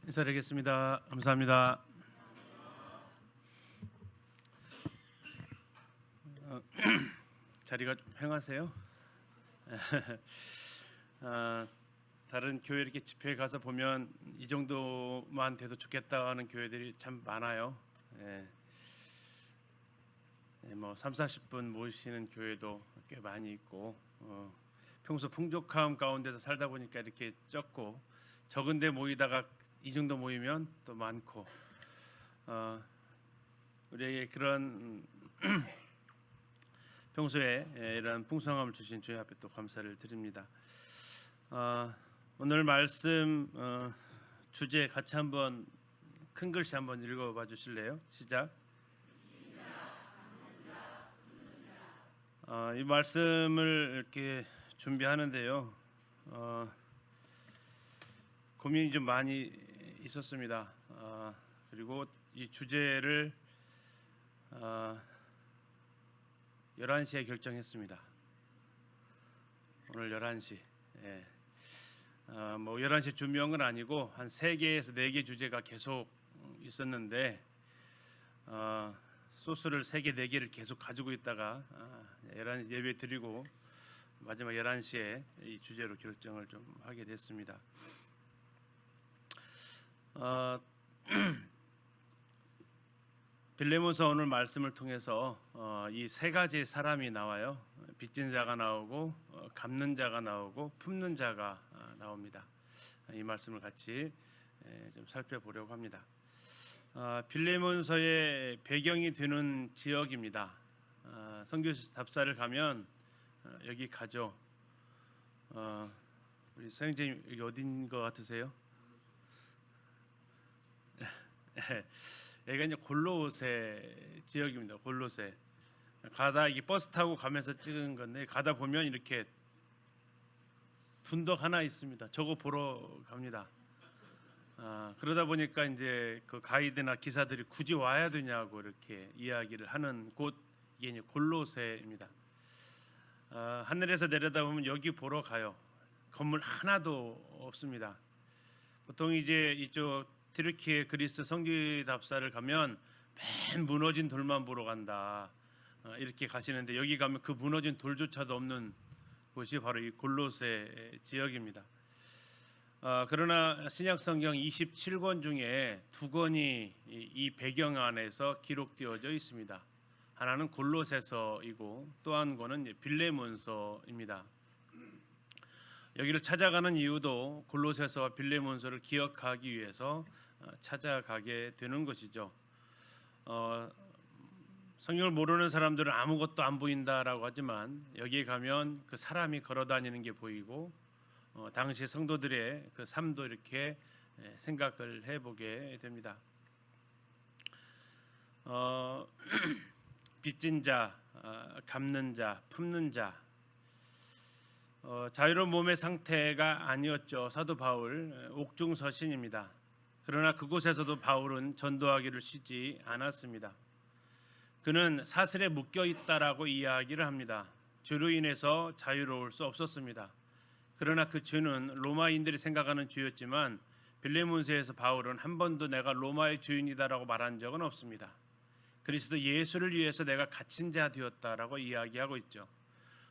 인사드리겠습니다. 감사합니다. 자리가 휑하세요? 다른 교회 이렇게 집회에 가서 보면 이 정도만 돼도 좋겠다 하는 교회들이 참 많아요. 뭐 30-40분 모이시는 교회도 꽤 많이 있고, 평소 풍족함 가운데서 살다 보니까 이렇게 적은데 모이다가 이 정도 모이면 또 많고, 우리에게 그런 평소에 이런 풍성함을 주신 주의 앞에 또 감사를 드립니다. 오늘 말씀 주제 같이 한번 큰 글씨 한번 읽어봐 주실래요? 시작. 이 말씀을 이렇게 준비하는데요, 고민이 좀 많이 있었습니다. 그리고 이 주제를 11시에 결정했습니다. 오늘 11시. 뭐 11시 준비한 건 아니고 한 3개에서 4개 주제가 계속 있었는데, 소스를 3개, 4개를 계속 가지고 있다가 11시 예배 드리고 마지막 11시에 이 주제로 결정을 좀 하게 됐습니다. 빌레몬서 오늘 말씀을 통해서 이 3가지 사람이 나와요. 빚진 자가 나오고, 갚는 자가 나오고, 품는 자가 나옵니다. 이 말씀을 같이 좀 살펴보려고 합니다. 빌레몬서의 배경이 되는 지역입니다. 선교 답사를 가면 여기 가죠. 우리 선생님 여기 어딘 것 같으세요? 여기가 이제 골로새 지역입니다. 골로새. 가다 이 버스 타고 가면서 찍은 건데, 가다 보면 이렇게 둔덕 하나 있습니다. 저거 보러 갑니다. 그러다 보니까 이제 그 가이드나 기사들이 굳이 와야 되냐고 이렇게 이야기를 하는 곳, 이게 이제 골로새입니다. 하늘에서 내려다보면 여기 보러 가요. 건물 하나도 없습니다. 보통 이제 이쪽 튀르키예 그리스 성교답사를 가면 맨 무너진 돌만 보러 간다, 이렇게 가시는데, 여기 가면 그 무너진 돌조차도 없는 곳이 바로 이 골로새 지역입니다. 그러나 신약 성경 27권 중에 2권이 이 배경 안에서 기록되어져 있습니다. 하나는 골로새서이고 또 한 권은 빌레몬서입니다. 여기를 찾아가는 이유도 골로새서와 빌레몬서를 기억하기 위해서 찾아가게 되는 것이죠. 성경을 모르는 사람들은 아무것도 안 보인다라고 하지만, 여기에 가면 그 사람이 걸어다니는 게 보이고, 당시 성도들의 그 삶도 이렇게 생각을 해보게 됩니다. 빚진 자, 갚는 자, 품는 자, 자유로운 몸의 상태가 아니었죠. 사도 바울 옥중서신입니다. 그러나 그곳에서도 바울은 전도하기를 쉬지 않았습니다. 그는 사슬에 묶여 있다라고 이야기를 합니다. 죄로 인해서 자유로울 수 없었습니다. 그러나 그 죄는 로마인들이 생각하는 죄였지만, 빌레몬서에서 바울은 한 번도 내가 로마의 죄인이다라고 말한 적은 없습니다. 그리스도 예수를 위해서 내가 갇힌 자 되었다라고 이야기하고 있죠.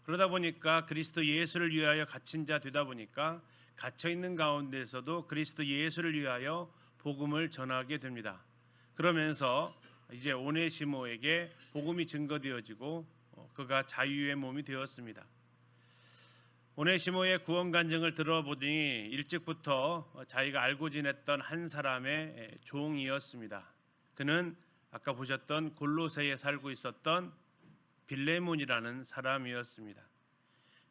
그러다 보니까 그리스도 예수를 위하여 갇힌 자 되다 보니까 갇혀 있는 가운데서도 그리스도 예수를 위하여 복음을 전하게 됩니다. 그러면서 이제 오네시모에게 복음이 증거되어지고 그가 자유의 몸이 되었습니다. 오네시모의 구원 간증을 들어보니 일찍부터 자기가 알고 지냈던 한 사람의 종이었습니다. 그는 아까 보셨던 골로새에 살고 있었던 빌레몬이라는 사람이었습니다.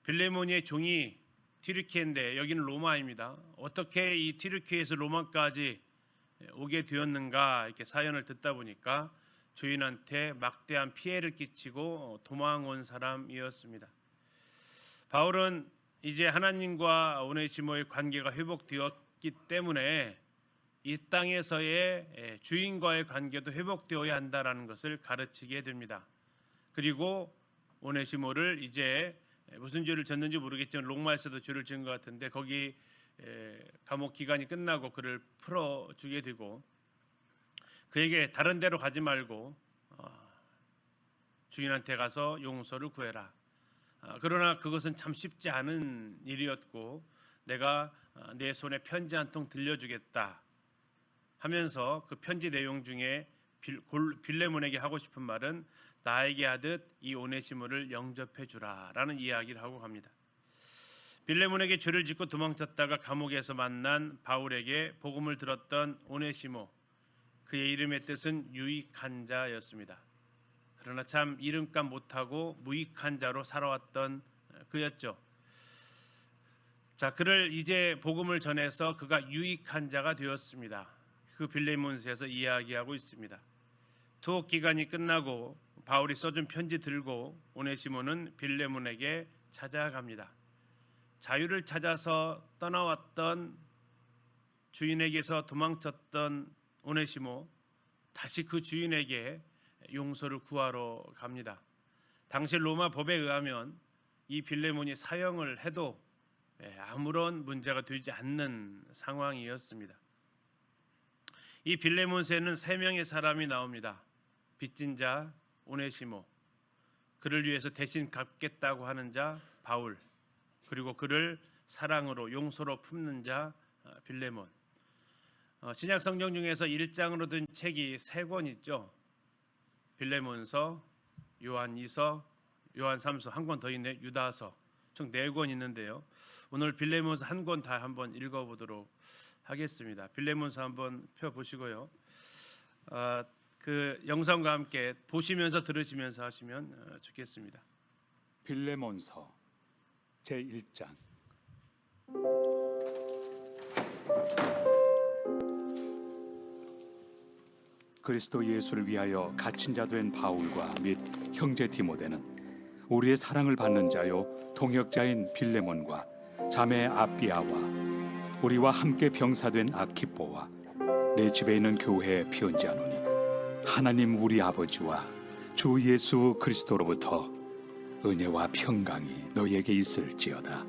빌레몬의 종이 튀르키예인데 여기는 로마입니다. 어떻게 이 튀르키예에서 로마까지 오게 되었는가, 이렇게 사연을 듣다 보니까 주인한테 막대한 피해를 끼치고 도망온 사람이었습니다. 바울은 이제 하나님과 오네시모의 관계가 회복되었기 때문에 이 땅에서의 주인과의 관계도 회복되어야 한다라는 것을 가르치게 됩니다. 그리고 오네시모를 이제 무슨 죄를 졌는지 모르겠지만 로마에서도 죄를 지은 것 같은데, 거기 감옥 기간이 끝나고 그를 풀어주게 되고 그에게 다른 데로 가지 말고 주인한테 가서 용서를 구해라. 그러나 그것은 참 쉽지 않은 일이었고 내가 내 손에 편지 한 통 들려주겠다 하면서 그 편지 내용 중에 빌레몬에게 하고 싶은 말은 나에게 하듯 이 오네시모를 영접해 주라라는 이야기를 하고 갑니다. 빌레몬에게 죄를 짓고 도망쳤다가 감옥에서 만난 바울에게 복음을 들었던 오네시모, 그의 이름의 뜻은 유익한 자였습니다. 그러나 참 이름값 못하고 무익한 자로 살아왔던 그였죠. 자, 그를 이제 복음을 전해서 그가 유익한 자가 되었습니다. 그 빌레몬서에서 이야기하고 있습니다. 투옥 기간이 끝나고 바울이 써준 편지 들고 오네시모는 빌레몬에게 찾아갑니다. 자유를 찾아서 떠나왔던 주인에게서 도망쳤던 오네시모, 다시 그 주인에게 용서를 구하러 갑니다. 당시 로마 법에 의하면 이 빌레몬이 사형을 해도 아무런 문제가 되지 않는 상황이었습니다. 이 빌레몬서에는 3명의 사람이 나옵니다. 빚진 자 오네시모, 그를 위해서 대신 갚겠다고 하는 자 바울, 그리고 그를 사랑으로 용서로 품는 자 빌레몬. 신약 성경 중에서 1장으로 된 책이 3권 있죠. 빌레몬서, 요한 2서, 요한 3서, 한 권 더 있네, 유다서. 총 4권 있는데요. 오늘 빌레몬서 한 권 다 한번 읽어보도록 하겠습니다. 빌레몬서 한번 펴보시고요. 그 영상과 함께 보시면서 들으시면서 하시면 좋겠습니다. 빌레몬서 제1장. 그리스도 예수를 위하여 갇힌 자 된 바울과 및 형제 디모데는 우리의 사랑을 받는 자요 동역자인 빌레몬과 자매 아비아와 우리와 함께 병사된 아키포와 내 집에 있는 교회에 편지하노니 하나님 우리 아버지와 주 예수 그리스도로부터 은혜와 평강이 너희에게 있을지어다.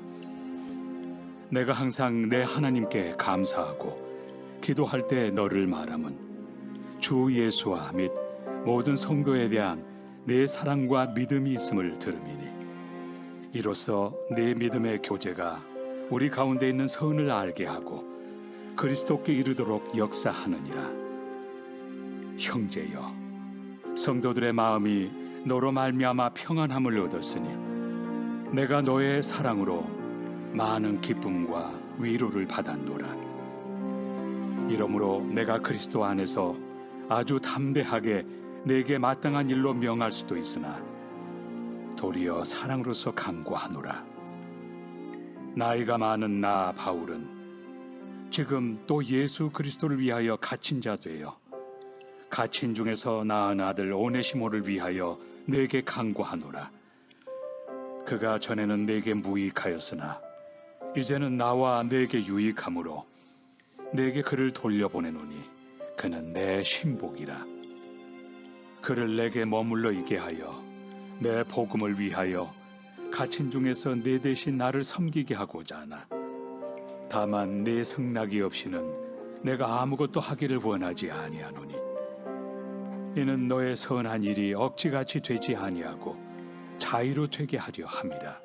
내가 항상 내 하나님께 감사하고 기도할 때 너를 말함은 주 예수와 및 모든 성도에 대한 내 사랑과 믿음이 있음을 들음이니 이로써 내 믿음의 교제가 우리 가운데 있는 선을 알게 하고 그리스도께 이르도록 역사하느니라. 형제여, 성도들의 마음이 너로 말미암아 평안함을 얻었으니 내가 너의 사랑으로 많은 기쁨과 위로를 받았노라. 이러므로 내가 그리스도 안에서 아주 담대하게 내게 마땅한 일로 명할 수도 있으나 도리어 사랑으로서 간구하노라. 나이가 많은 나 바울은 지금 또 예수 그리스도를 위하여 갇힌 자 되어 갇힌 중에서 낳은 아들 오네시모를 위하여 내게 간구하노라. 그가 전에는 내게 무익하였으나 이제는 나와 내게 유익함으로 내게 그를 돌려보내노니 그는 내 신복이라. 그를 내게 머물러 있게 하여 내 복음을 위하여 갇힌 중에서 내 대신 나를 섬기게 하고자 하나 다만 내 승낙이 없이는 내가 아무것도 하기를 원하지 아니하노니 이는 너의 선한 일이 억지같이 되지 아니하고 자의로 되게 하려 함이라.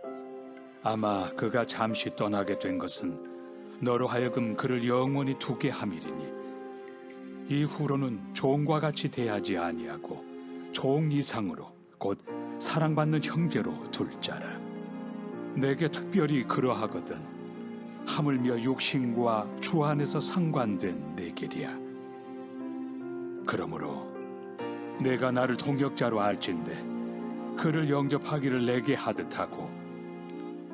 아마 그가 잠시 떠나게 된 것은 너로 하여금 그를 영원히 두게 함이리니 이후로는 종과 같이 대하지 아니하고 종 이상으로 곧 사랑받는 형제로 둘 자라. 내게 특별히 그러하거든 하물며 육신과 주 안에서 상관된 내 길이야. 그러므로 내가 나를 동역자로 알진대 그를 영접하기를 내게 하듯 하고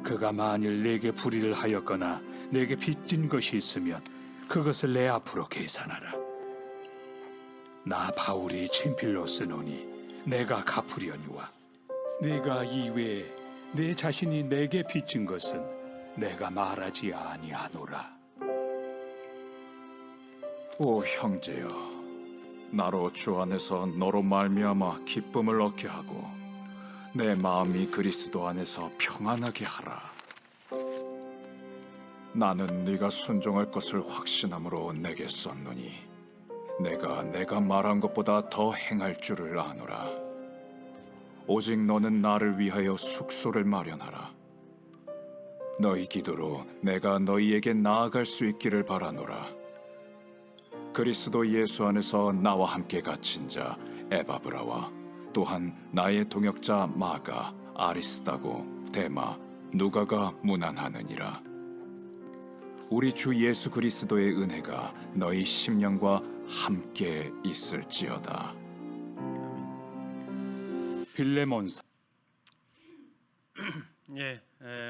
그가 만일 내게 불의를 하였거나 내게 빚진 것이 있으면 그것을 내 앞으로 계산하라. 나 바울이 친필로 쓰노니 내가 갚으려니와 네가 이외에 내 자신이 내게 빚진 것은 내가 말하지 아니하노라. 오 형제여, 나로 주 안에서 너로 말미암아 기쁨을 얻게 하고 내 마음이 그리스도 안에서 평안하게 하라. 나는 네가 순종할 것을 확신함으로 내게 썼노니 내가 말한 것보다 더 행할 줄을 아노라. 오직 너는 나를 위하여 숙소를 마련하라. 너희 기도로 내가 너희에게 나아갈 수 있기를 바라노라. 그리스도 예수 안에서 나와 함께 갇힌 자 에바브라와 또한 나의 동역자 마가, 아리스다고, 데마, 누가가 문안하느니라. 우리 주 예수 그리스도의 은혜가 너희 심령과 함께 있을지어다. 빌레몬서 예,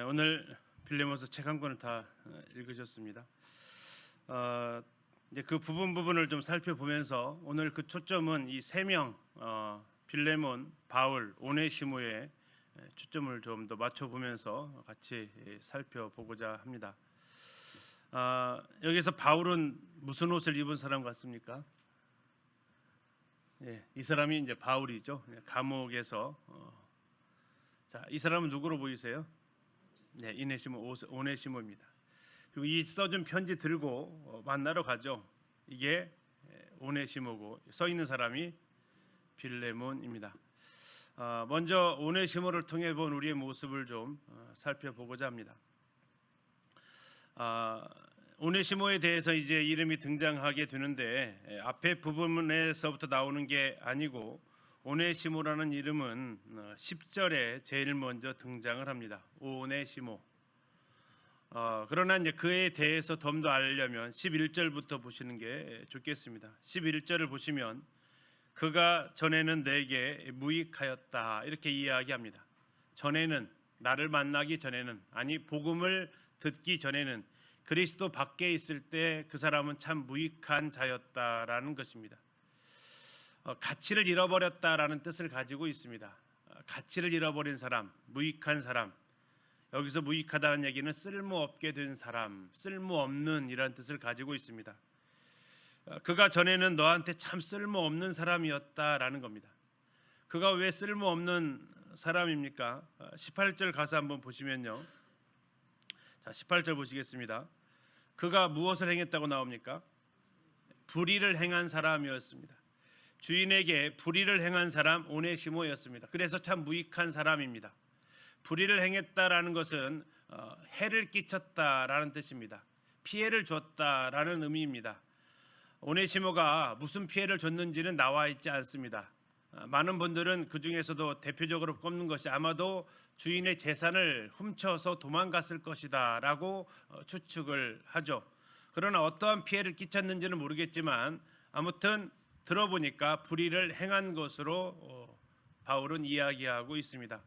오늘 빌레몬서 책 한 권을 다 읽으셨습니다. 이제 그 부분을 좀 살펴보면서 오늘 그 초점은 이 세 명 빌레몬, 바울, 오네시모에 초점을 좀 더 맞춰보면서 같이 살펴보고자 합니다. 여기서 바울은 무슨 옷을 입은 사람 같습니까? 예, 이 사람이 이제 바울이죠. 감옥에서 자, 이 사람은 누구로 보이세요? 네, 오네시모입니다. 그리고 이 써준 편지 들고 만나러 가죠. 이게 오네시모고 써 있는 사람이 빌레몬입니다. 먼저 오네시모를 통해 본 우리의 모습을 좀 살펴보고자 합니다. 오네시모에 대해서 이제 이름이 등장하게 되는데 앞에 부분에서부터 나오는 게 아니고 오네시모라는 이름은 10절에 제일 먼저 등장을 합니다. 오네시모. 그러나 이제 그에 대해서 좀 더 알려면 11절부터 보시는 게 좋겠습니다. 11절을 보시면 그가 전에는 내게 무익하였다 이렇게 이야기합니다. 전에는 나를 만나기 전에는 아니 복음을 듣기 전에는 그리스도 밖에 있을 때 그 사람은 참 무익한 자였다라는 것입니다. 가치를 잃어버렸다라는 뜻을 가지고 있습니다. 가치를 잃어버린 사람, 무익한 사람. 여기서 무익하다는 얘기는 쓸모없게 된 사람, 쓸모없는 이라는 뜻을 가지고 있습니다. 그가 전에는 너한테 참 쓸모없는 사람이었다라는 겁니다. 그가 왜 쓸모없는 사람입니까? 18절 가서 한번 보시면요. 자, 18절 보시겠습니다. 그가 무엇을 행했다고 나옵니까? 불의를 행한 사람이었습니다. 주인에게 불의를 행한 사람 오네시모였습니다. 그래서 참 무익한 사람입니다. 불의를 행했다라는 것은 해를 끼쳤다라는 뜻입니다. 피해를 줬다라는 의미입니다. 오네시모가 무슨 피해를 줬는지는 나와 있지 않습니다. 많은 분들은 그 중에서도 대표적으로 꼽는 것이 아마도 주인의 재산을 훔쳐서 도망갔을 것이다라고 추측을 하죠. 그러나 어떠한 피해를 끼쳤는지는 모르겠지만 아무튼 들어보니까 불의를 행한 것으로 바울은 이야기하고 있습니다.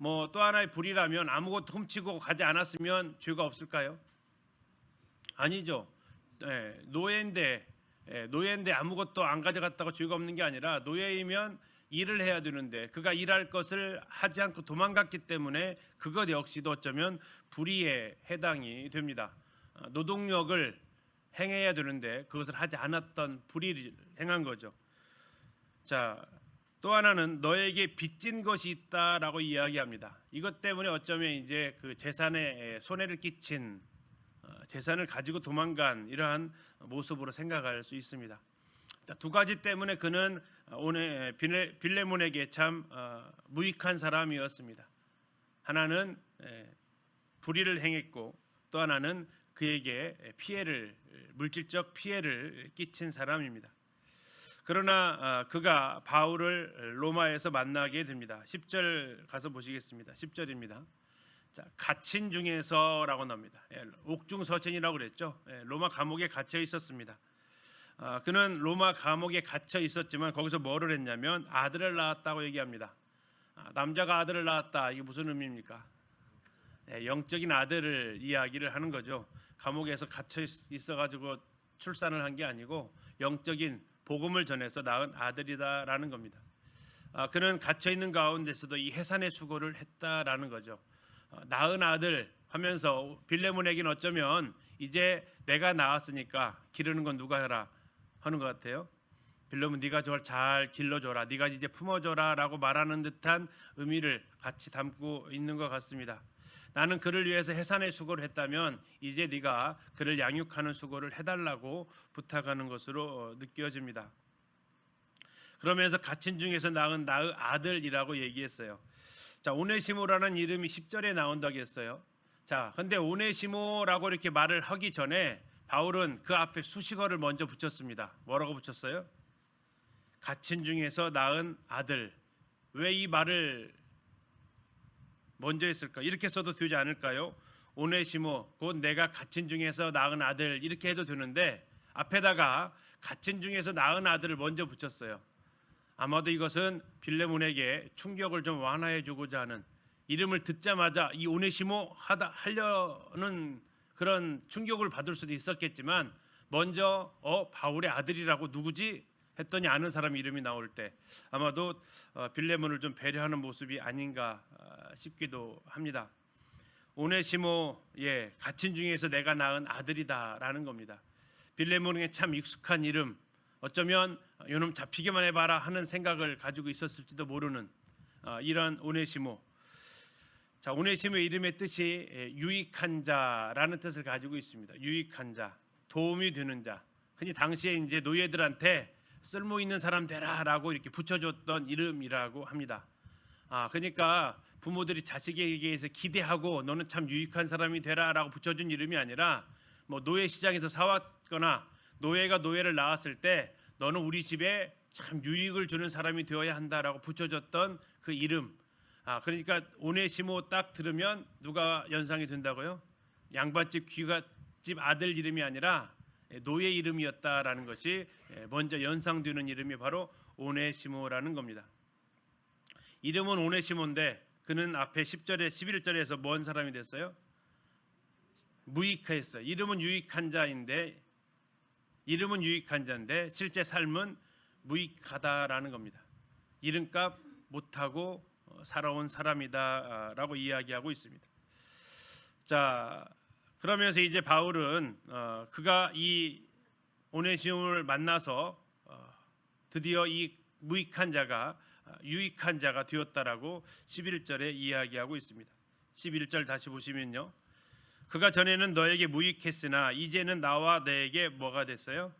뭐 또 하나의 불의라면 아무것도 훔치고 가지 않았으면 죄가 없을까요? 아니죠. 노예인데 아무것도 안 가져갔다고 죄가 없는 게 아니라 노예이면 일을 해야 되는데 그가 일할 것을 하지 않고 도망갔기 때문에 그것 역시도 어쩌면 불의에 해당이 됩니다. 노동력을 행해야 되는데 그것을 하지 않았던 불의를 행한 거죠. 자, 또 하나는 너에게 빚진 것이 있다라고 이야기합니다. 이것 때문에 어쩌면 이제 그 재산에 손해를 끼친 재산을 가지고 도망간 이러한 모습으로 생각할 수 있습니다. 자, 두 가지 때문에 그는 오늘 빌레몬에게 참 무익한 사람이었습니다. 하나는 불의를 행했고 또 하나는 그에게 물질적 피해를 끼친 사람입니다. 그러나 그가 바울을 로마에서 만나게 됩니다. 10절 가서 보시겠습니다. 10절입니다. 자, 갇힌 중에서라고 나옵니다. 옥중서신이라고 그랬죠. 로마 감옥에 갇혀 있었습니다. 그는 로마 감옥에 갇혀 있었지만 거기서 뭐를 했냐면 아들을 낳았다고 얘기합니다. 남자가 아들을 낳았다. 이게 무슨 의미입니까? 영적인 아들을 이야기를 하는 거죠. 감옥에서 갇혀 있어가지고 출산을 한 게 아니고 영적인 복음을 전해서 낳은 아들이다라는 겁니다. 그는 갇혀 있는 가운데서도 이 해산의 수고를 했다라는 거죠. 낳은 아들 하면서 빌레몬에게는 어쩌면 이제 내가 낳았으니까 기르는 건 누가 해라 하는 것 같아요. 빌레몬 네가 저걸 잘 길러줘라, 네가 이제 품어줘라라고 말하는 듯한 의미를 같이 담고 있는 것 같습니다. 나는 그를 위해서 해산의 수고를 했다면 이제 네가 그를 양육하는 수고를 해달라고 부탁하는 것으로 느껴집니다. 그러면서 갇힌 중에서 낳은 나의 아들이라고 얘기했어요. 자, 오네시모라는 이름이 10절에 나온다고 했어요. 자, 근데 오네시모라고 이렇게 말을 하기 전에 바울은 그 앞에 수식어를 먼저 붙였습니다. 뭐라고 붙였어요? 갇힌 중에서 낳은 아들. 왜 이 말을 먼저 했을까? 이렇게 써도 되지 않을까요? 오네시모, 곧 내가 갇힌 중에서 낳은 아들, 이렇게 해도 되는데 앞에다가 갇힌 중에서 낳은 아들을 먼저 붙였어요. 아마도 이것은 빌레몬에게 충격을 좀 완화해 주고자 하는, 이름을 듣자마자 이 오네시모 하려는 그런 충격을 받을 수도 있었겠지만 먼저 바울의 아들이라고 누구지? 했더니 아는 사람 이름이 나올 때 아마도 빌레몬을 좀 배려하는 모습이 아닌가 싶기도 합니다. 오네시모, 갇힌 중에서 내가 낳은 아들이다라는 겁니다. 빌레몬에게 참 익숙한 이름, 어쩌면 요놈 잡히기만 해봐라 하는 생각을 가지고 있었을지도 모르는 이런 오네시모. 자, 오네시모의 이름의 뜻이 유익한 자라는 뜻을 가지고 있습니다. 유익한 자, 도움이 되는 자. 흔히 당시에 이제 노예들한테 쓸모 있는 사람 되라라고 이렇게 붙여줬던 이름이라고 합니다. 그러니까 부모들이 자식에게서 기대하고 너는 참 유익한 사람이 되라라고 붙여준 이름이 아니라 뭐 노예 시장에서 사왔거나 노예가 노예를 낳았을 때 너는 우리 집에 참 유익을 주는 사람이 되어야 한다라고 붙여줬던 그 이름. 그러니까 오네시모 딱 들으면 누가 연상이 된다고요? 양반집 귀갓집 아들 이름이 아니라 노예 이름이었다라는 것이 먼저 연상되는 이름이 바로 오네시모라는 겁니다. 이름은 오네시모인데 그는 앞에 10절에 11절에서 뭔 사람이 됐어요? 무익했어요. 이름은 유익한 자인데 실제 삶은 무익하다라는 겁니다. 이름값 못하고 살아온 사람이다라고 이야기하고 있습니다. 자, 그러면서 이제 바울은 그가 이 오네시모를 만나서 드디어 이 무익한 자가 유익한 자가 되었다라고 11절에 이야기하고 있습니다. 11절 다시 보시면요. 그가 전에는 너에게 무익했으나 이제는 나와 너에게 뭐가 됐어요?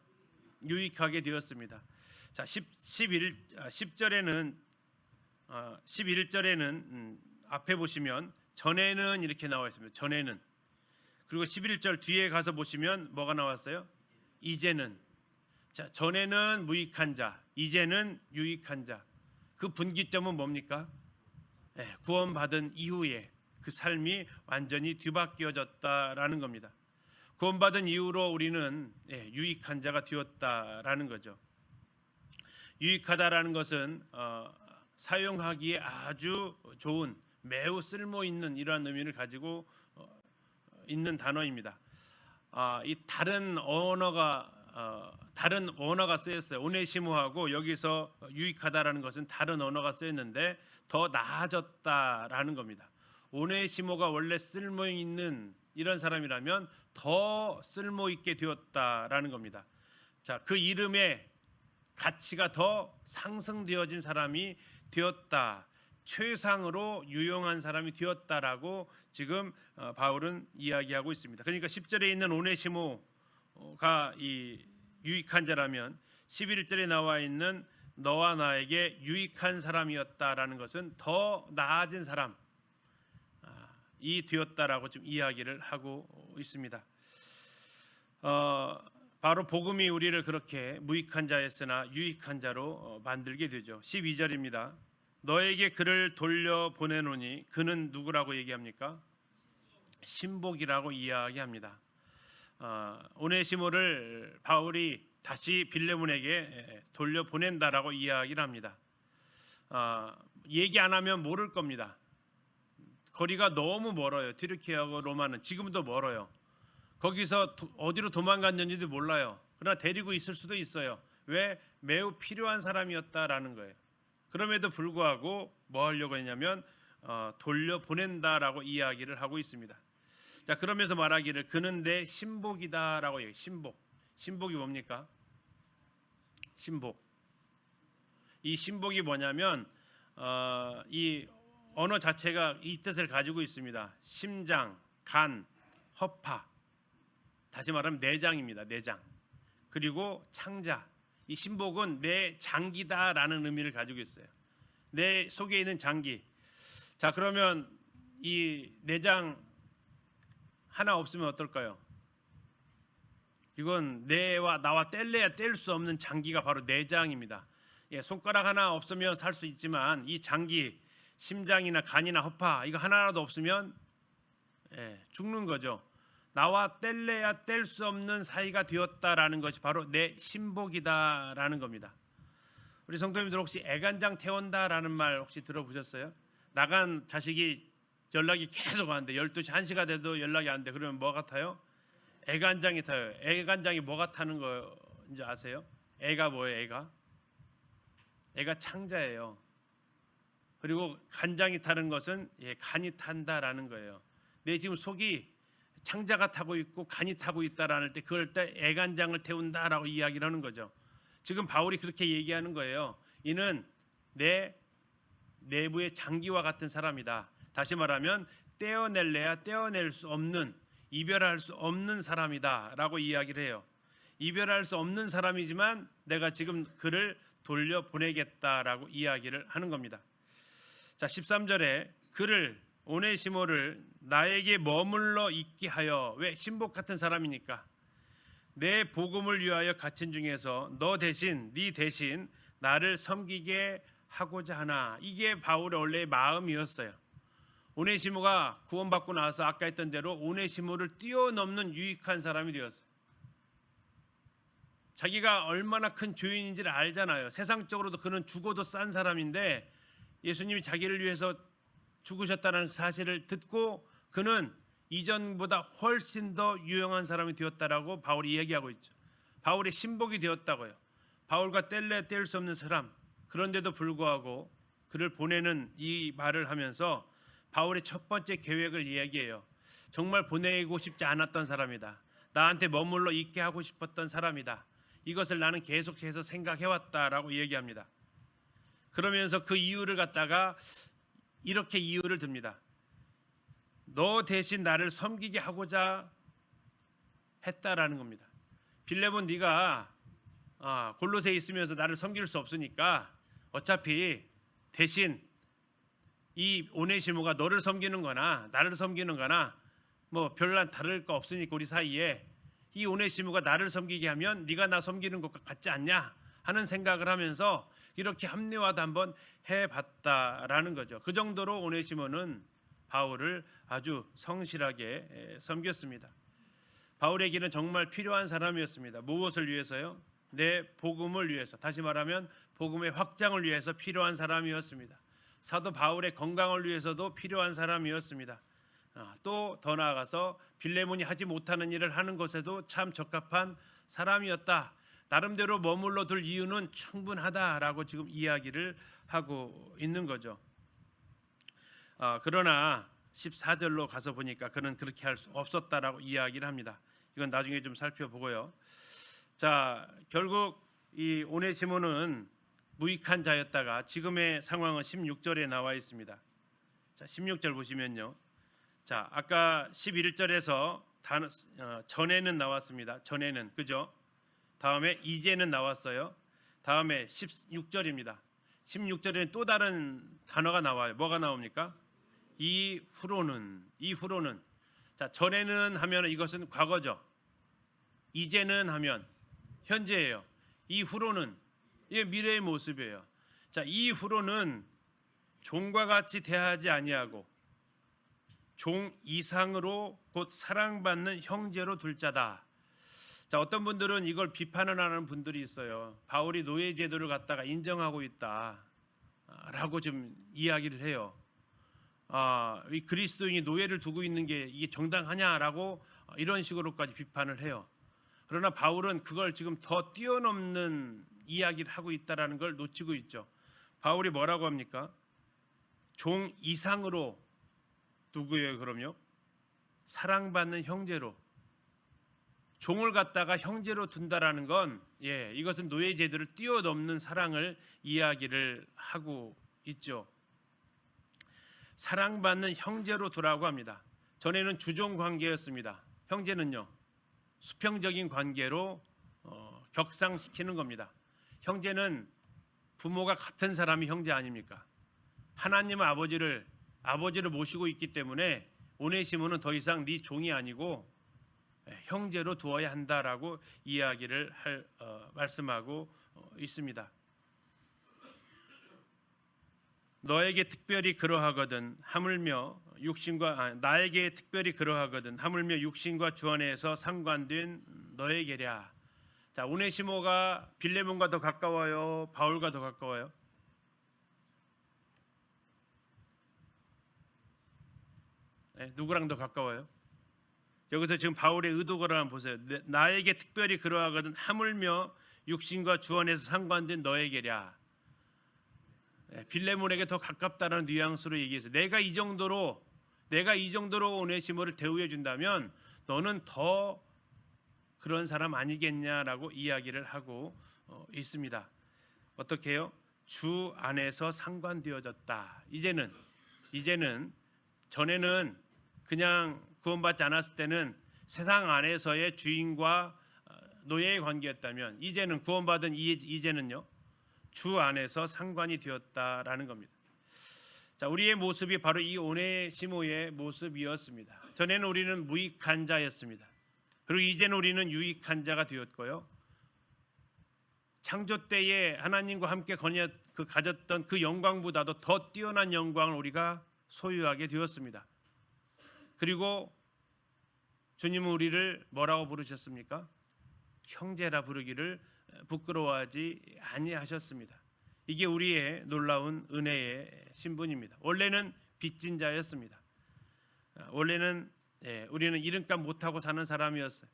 유익하게 되었습니다. 자, 11절에는 11절에는 앞에 보시면 전에는 이렇게 나와 있습니다. 전에는. 그리고 11절 뒤에 가서 보시면 뭐가 나왔어요? 이제는. 자, 전에는 무익한 자, 이제는 유익한 자. 그 분기점은 뭡니까? 구원받은 이후에 그 삶이 완전히 뒤바뀌어졌다라는 겁니다. 구원받은 이후로 우리는 유익한 자가 되었다라는 거죠. 유익하다라는 것은 사용하기에 아주 좋은, 매우 쓸모 있는 이러한 의미를 가지고 있는 단어입니다. 이 다른 언어가 쓰였어요. 오네시모하고 여기서 유익하다라는 것은 다른 언어가 쓰였는데 더 나아졌다라는 겁니다. 오네시모가 원래 쓸모 있는 이런 사람이라면 더 쓸모 있게 되었다라는 겁니다. 자, 그 이름의 가치가 더 상승되어진 사람이 되었다. 최상으로 유용한 사람이 되었다라고 지금 바울은 이야기하고 있습니다. 그러니까 10절에 있는 오네시모가 이 유익한 자라면 11절에 나와 있는 너와 나에게 유익한 사람이었다라는 것은 더 나아진 사람이 되었다라고 좀 이야기를 하고 있습니다. 바로 복음이 우리를 그렇게 무익한 자였으나 유익한 자로 만들게 되죠. 12절입니다. 너에게 그를 돌려보내노니 그는 누구라고 얘기합니까? 신복이라고 이야기합니다. 오네시모를 바울이 다시 빌레몬에게 돌려보낸다라고 이야기를 합니다. 얘기 안 하면 모를 겁니다. 거리가 너무 멀어요. 튀르키예하고 로마는 지금도 멀어요. 거기서 어디로 도망갔는지도 몰라요. 그러나 데리고 있을 수도 있어요. 왜? 매우 필요한 사람이었다라는 거예요. 그럼에도 불구하고 뭐 하려고 했냐면 돌려보낸다라고 이야기를 하고 있습니다. 자, 그러면서 말하기를 그는 내 신복이다라고 얘기해요. 신복이 뭡니까? 신복. 이 신복이 뭐냐면 이 언어 자체가 이 뜻을 가지고 있습니다. 심장, 간, 허파. 다시 말하면 내장입니다. 내장. 그리고 창자. 이 신복은 내 장기다라는 의미를 가지고 있어요. 내 속에 있는 장기. 자, 그러면 이 내장 하나 없으면 어떨까요? 이건 내와 나와 뗄래야 뗄 수 없는 장기가 바로 내장입니다. 예, 손가락 하나 없으면 살 수 있지만 이 장기, 심장이나 간이나 허파 이거 하나라도 없으면 죽는 거죠. 나와 뗄래야 뗄 수 없는 사이가 되었다라는 것이 바로 내 신복이다라는 겁니다. 우리 성도님들 혹시 애간장 태운다라는 말 혹시 들어보셨어요? 나간 자식이 연락이 계속 안 돼. 12시 1시가 돼도 연락이 안 돼. 그러면 뭐 같아요? 애간장이 타요. 애간장이 뭐가 타는 거인지 아세요? 애가 뭐예요? 애가 창자예요. 그리고 간장이 타는 것은 간이 탄다라는 거예요. 내 지금 속이 창자가 타고 있고 간이 타고 있다라는 때 그럴 때 애간장을 태운다라고 이야기를 하는 거죠. 지금 바울이 그렇게 얘기하는 거예요. 이는 내 내부의 장기와 같은 사람이다. 다시 말하면 떼어낼래야 떼어낼 수 없는, 이별할 수 없는 사람이다라고 이야기를 해요. 이별할 수 없는 사람이지만 내가 지금 그를 돌려보내겠다라고 이야기를 하는 겁니다. 자, 13절에 그를 오네시모를 나에게 머물러 있게 하여, 왜? 신복 같은 사람이니까 내 복음을 위하여 갇힌 중에서 네 대신 나를 섬기게 하고자 하나. 이게 바울의 원래의 마음이었어요. 오네시모가 구원받고 나서 아까 했던 대로 오네시모를 뛰어넘는 유익한 사람이 되었어요. 자기가 얼마나 큰 죄인인지를 알잖아요. 세상적으로도 그는 죽어도 싼 사람인데 예수님이 자기를 위해서 죽으셨다는 사실을 듣고 그는 이전보다 훨씬 더 유용한 사람이 되었다라고 바울이 이야기하고 있죠. 바울의 신복이 되었다고요. 바울과 뗄 수 없는 사람. 그런데도 불구하고 그를 보내는 이 말을 하면서 바울의 첫 번째 계획을 이야기해요. 정말 보내고 싶지 않았던 사람이다. 나한테 머물러 있게 하고 싶었던 사람이다. 이것을 나는 계속해서 생각해왔다라고 얘기합니다. 그러면서 그 이유를 갖다가 이렇게 이유를 듭니다. 너 대신 나를 섬기게 하고자 했다라는 겁니다. 빌레몬, 네가 골로새에 있으면서 나를 섬길 수 없으니까 어차피 대신 이 오네시모가 너를 섬기는 거나 나를 섬기는 거나 뭐 별반 다를 거 없으니까 우리 사이에 이 오네시모가 나를 섬기게 하면 네가 나 섬기는 것과 같지 않냐 하는 생각을 하면서 이렇게 합리화도 한번 해봤다라는 거죠. 그 정도로 오네시모는 바울을 아주 성실하게 섬겼습니다. 바울에게는 정말 필요한 사람이었습니다. 무엇을 위해서요? 내 복음을 위해서, 다시 말하면 복음의 확장을 위해서 필요한 사람이었습니다. 사도 바울의 건강을 위해서도 필요한 사람이었습니다. 또 더 나아가서 빌레몬이 하지 못하는 일을 하는 것에도 참 적합한 사람이었다. 나름대로 머물러 둘 이유는 충분하다라고 지금 이야기를 하고 있는 거죠. 그러나 14절로 가서 보니까 그는 그렇게 할 수 없었다라고 이야기를 합니다. 이건 나중에 좀 살펴보고요. 자, 결국 이 오네시모는 무익한 자였다가 지금의 상황은 16절에 나와 있습니다. 자, 16절 보시면요. 자, 아까 11절에서 전에는 나왔습니다. 전에는, 그죠? 다음에 이제는 나왔어요. 다음에 16절입니다. 16절에는 또 다른 단어가 나와요. 뭐가 나옵니까? 이후로는. 자, 전에는 하면 이것은 과거죠. 이제는 하면 현재예요. 이후로는 이게 미래의 모습이에요. 자, 이후로는 종과 같이 대하지 아니하고 종 이상으로 곧 사랑받는 형제로 둘 자다. 자, 어떤 분들은 이걸 비판을 하는 분들이 있어요. 바울이 노예 제도를 갖다가 인정하고 있다라고 좀 이야기를 해요. 이 그리스도인이 노예를 두고 있는 게 이게 정당하냐라고 이런 식으로까지 비판을 해요. 그러나 바울은 그걸 지금 더 뛰어넘는 이야기를 하고 있다라는 걸 놓치고 있죠. 바울이 뭐라고 합니까? 종 이상으로, 누구예요? 그럼요? 사랑받는 형제로. 종을 갖다가 형제로 둔다라는 건 이것은 노예 제도를 뛰어넘는 사랑을 이야기를 하고 있죠. 사랑받는 형제로 두라고 합니다. 전에는 주종 관계였습니다. 형제는요, 수평적인 관계로 격상시키는 겁니다. 형제는 부모가 같은 사람이 형제 아닙니까? 하나님 아버지를 모시고 있기 때문에 오네시모는 더 이상 네 종이 아니고 형제로 두어야 한다라고 이야기를 말씀하고 있습니다. 너에게 특별히 그러하거든 하물며 나에게 특별히 그러하거든 하물며 육신과 주 안에서 상관된 너에게랴. 자, 오네시모가 빌레몬과 더 가까워요, 바울과 더 가까워요? 네, 누구랑 더 가까워요? 여기서 지금 바울의 의도를 한번 보세요. 나에게 특별히 그러하거든 하물며 육신과 주 안에서 상관된 너에게랴. 빌레몬에게 더 가깝다는 뉘앙스로 얘기해서 내가 이 정도로 오네시모를 대우해 준다면 너는 더 그런 사람 아니겠냐라고 이야기를 하고 있습니다. 어떻게 해요? 주 안에서 상관되어졌다. 이제는 전에는 그냥 구원받지 않았을 때는 세상 안에서의 주인과 노예의 관계였다면 이제는 구원받은 이제는요, 주 안에서 상관이 되었다라는 겁니다. 자, 우리의 모습이 바로 이 오네시모의 모습이었습니다. 전에는 우리는 무익한 자였습니다. 그리고 이제는 우리는 유익한 자가 되었고요. 창조 때에 하나님과 함께 가졌던 그 영광보다도 더 뛰어난 영광을 우리가 소유하게 되었습니다. 그리고 주님은 우리를 뭐라고 부르셨습니까? 형제라 부르기를 부끄러워하지 아니하셨습니다. 이게 우리의 놀라운 은혜의 신분입니다. 원래는 빚진 자였습니다. 원래는 우리는 이름값 못하고 사는 사람이었어요.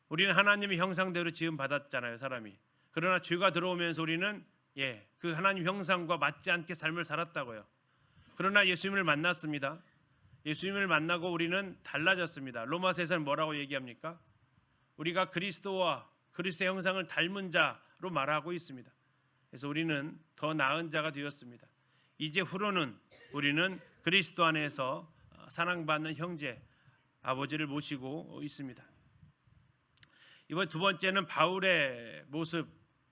우리는 하나님의 형상대로 지음 받았잖아요, 사람이. 그러나 죄가 들어오면서 우리는 그 하나님 형상과 맞지 않게 삶을 살았다고요. 그러나 예수님을 만났습니다. 예수님을 만나고 우리는 달라졌습니다. 로마서에서는 뭐라고 얘기합니까? 우리가 그리스도와 그리스도의 형상을 닮은 자로 말하고 있습니다. 그래서 우리는 더 나은 자가 되었습니다. 이제 후로는 우리는 그리스도 안에서 사랑받는 형제, 아버지를 모시고 있습니다. 이번 두 번째는 바울의 모습,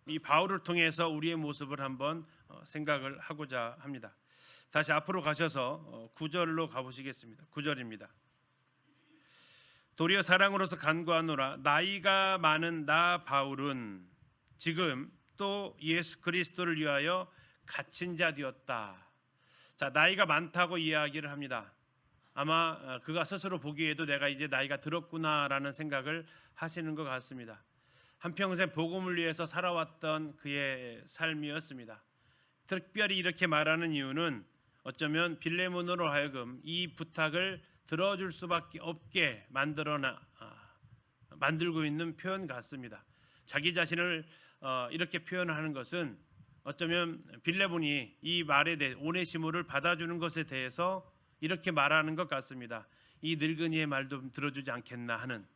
이 바울을 통해서 우리의 모습을 한번 생각을 하고자 합니다. 다시 앞으로 가셔서 9절로 가보시겠습니다. 9절입니다. 도리어 사랑으로서 간구하노라. 나이가 많은 나 바울은 지금 또 예수 그리스도를 위하여 갇힌 자 되었다. 자, 나이가 많다고 이야기를 합니다. 아마 그가 스스로 보기에도 내가 이제 나이가 들었구나라는 생각을 하시는 것 같습니다. 한평생 복음을 위해서 살아왔던 그의 삶이었습니다. 특별히 이렇게 말하는 이유는 어쩌면 빌레몬으로 하여금 이 부탁을 들어줄 수밖에 없게 만들고 있는 표현 같습니다. 자기 자신을 이렇게 표현하는 것은 어쩌면 빌레몬이 이 말에 대해 오네시모를 받아주는 것에 대해서 이렇게 말하는 것 같습니다. 이 늙은이의 말도 들어주지 않겠나 하는,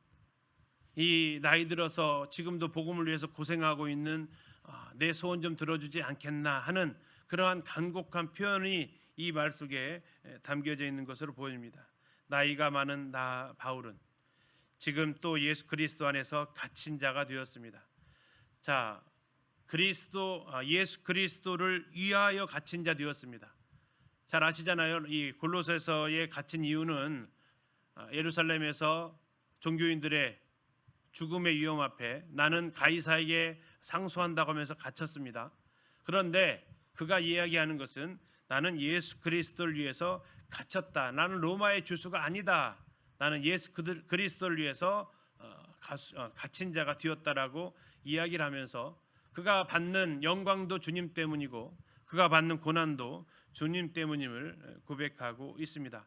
이 나이 들어서 지금도 복음을 위해서 고생하고 있는 내 소원 좀 들어주지 않겠나 하는 그러한 간곡한 표현이 이 말 속에 담겨져 있는 것으로 보입니다. 나이가 많은 나 바울은 지금 또 예수 그리스도 안에서 갇힌 자가 되었습니다. 자, 예수 그리스도를 위하여 갇힌 자 되었습니다. 잘 아시잖아요. 이 골로새서에 갇힌 이유는 예루살렘에서 종교인들의 죽음의 위험 앞에 나는 가이사에게 상소한다고 하면서 갇혔습니다. 그런데 그가 이야기하는 것은 나는 예수 그리스도를 위해서 갇혔다. 나는 로마의 주수가 아니다. 나는 예수 그리스도를 위해서 갇힌 자가 되었다라고 이야기를 하면서 그가 받는 영광도 주님 때문이고 그가 받는 고난도 주님 때문임을 고백하고 있습니다.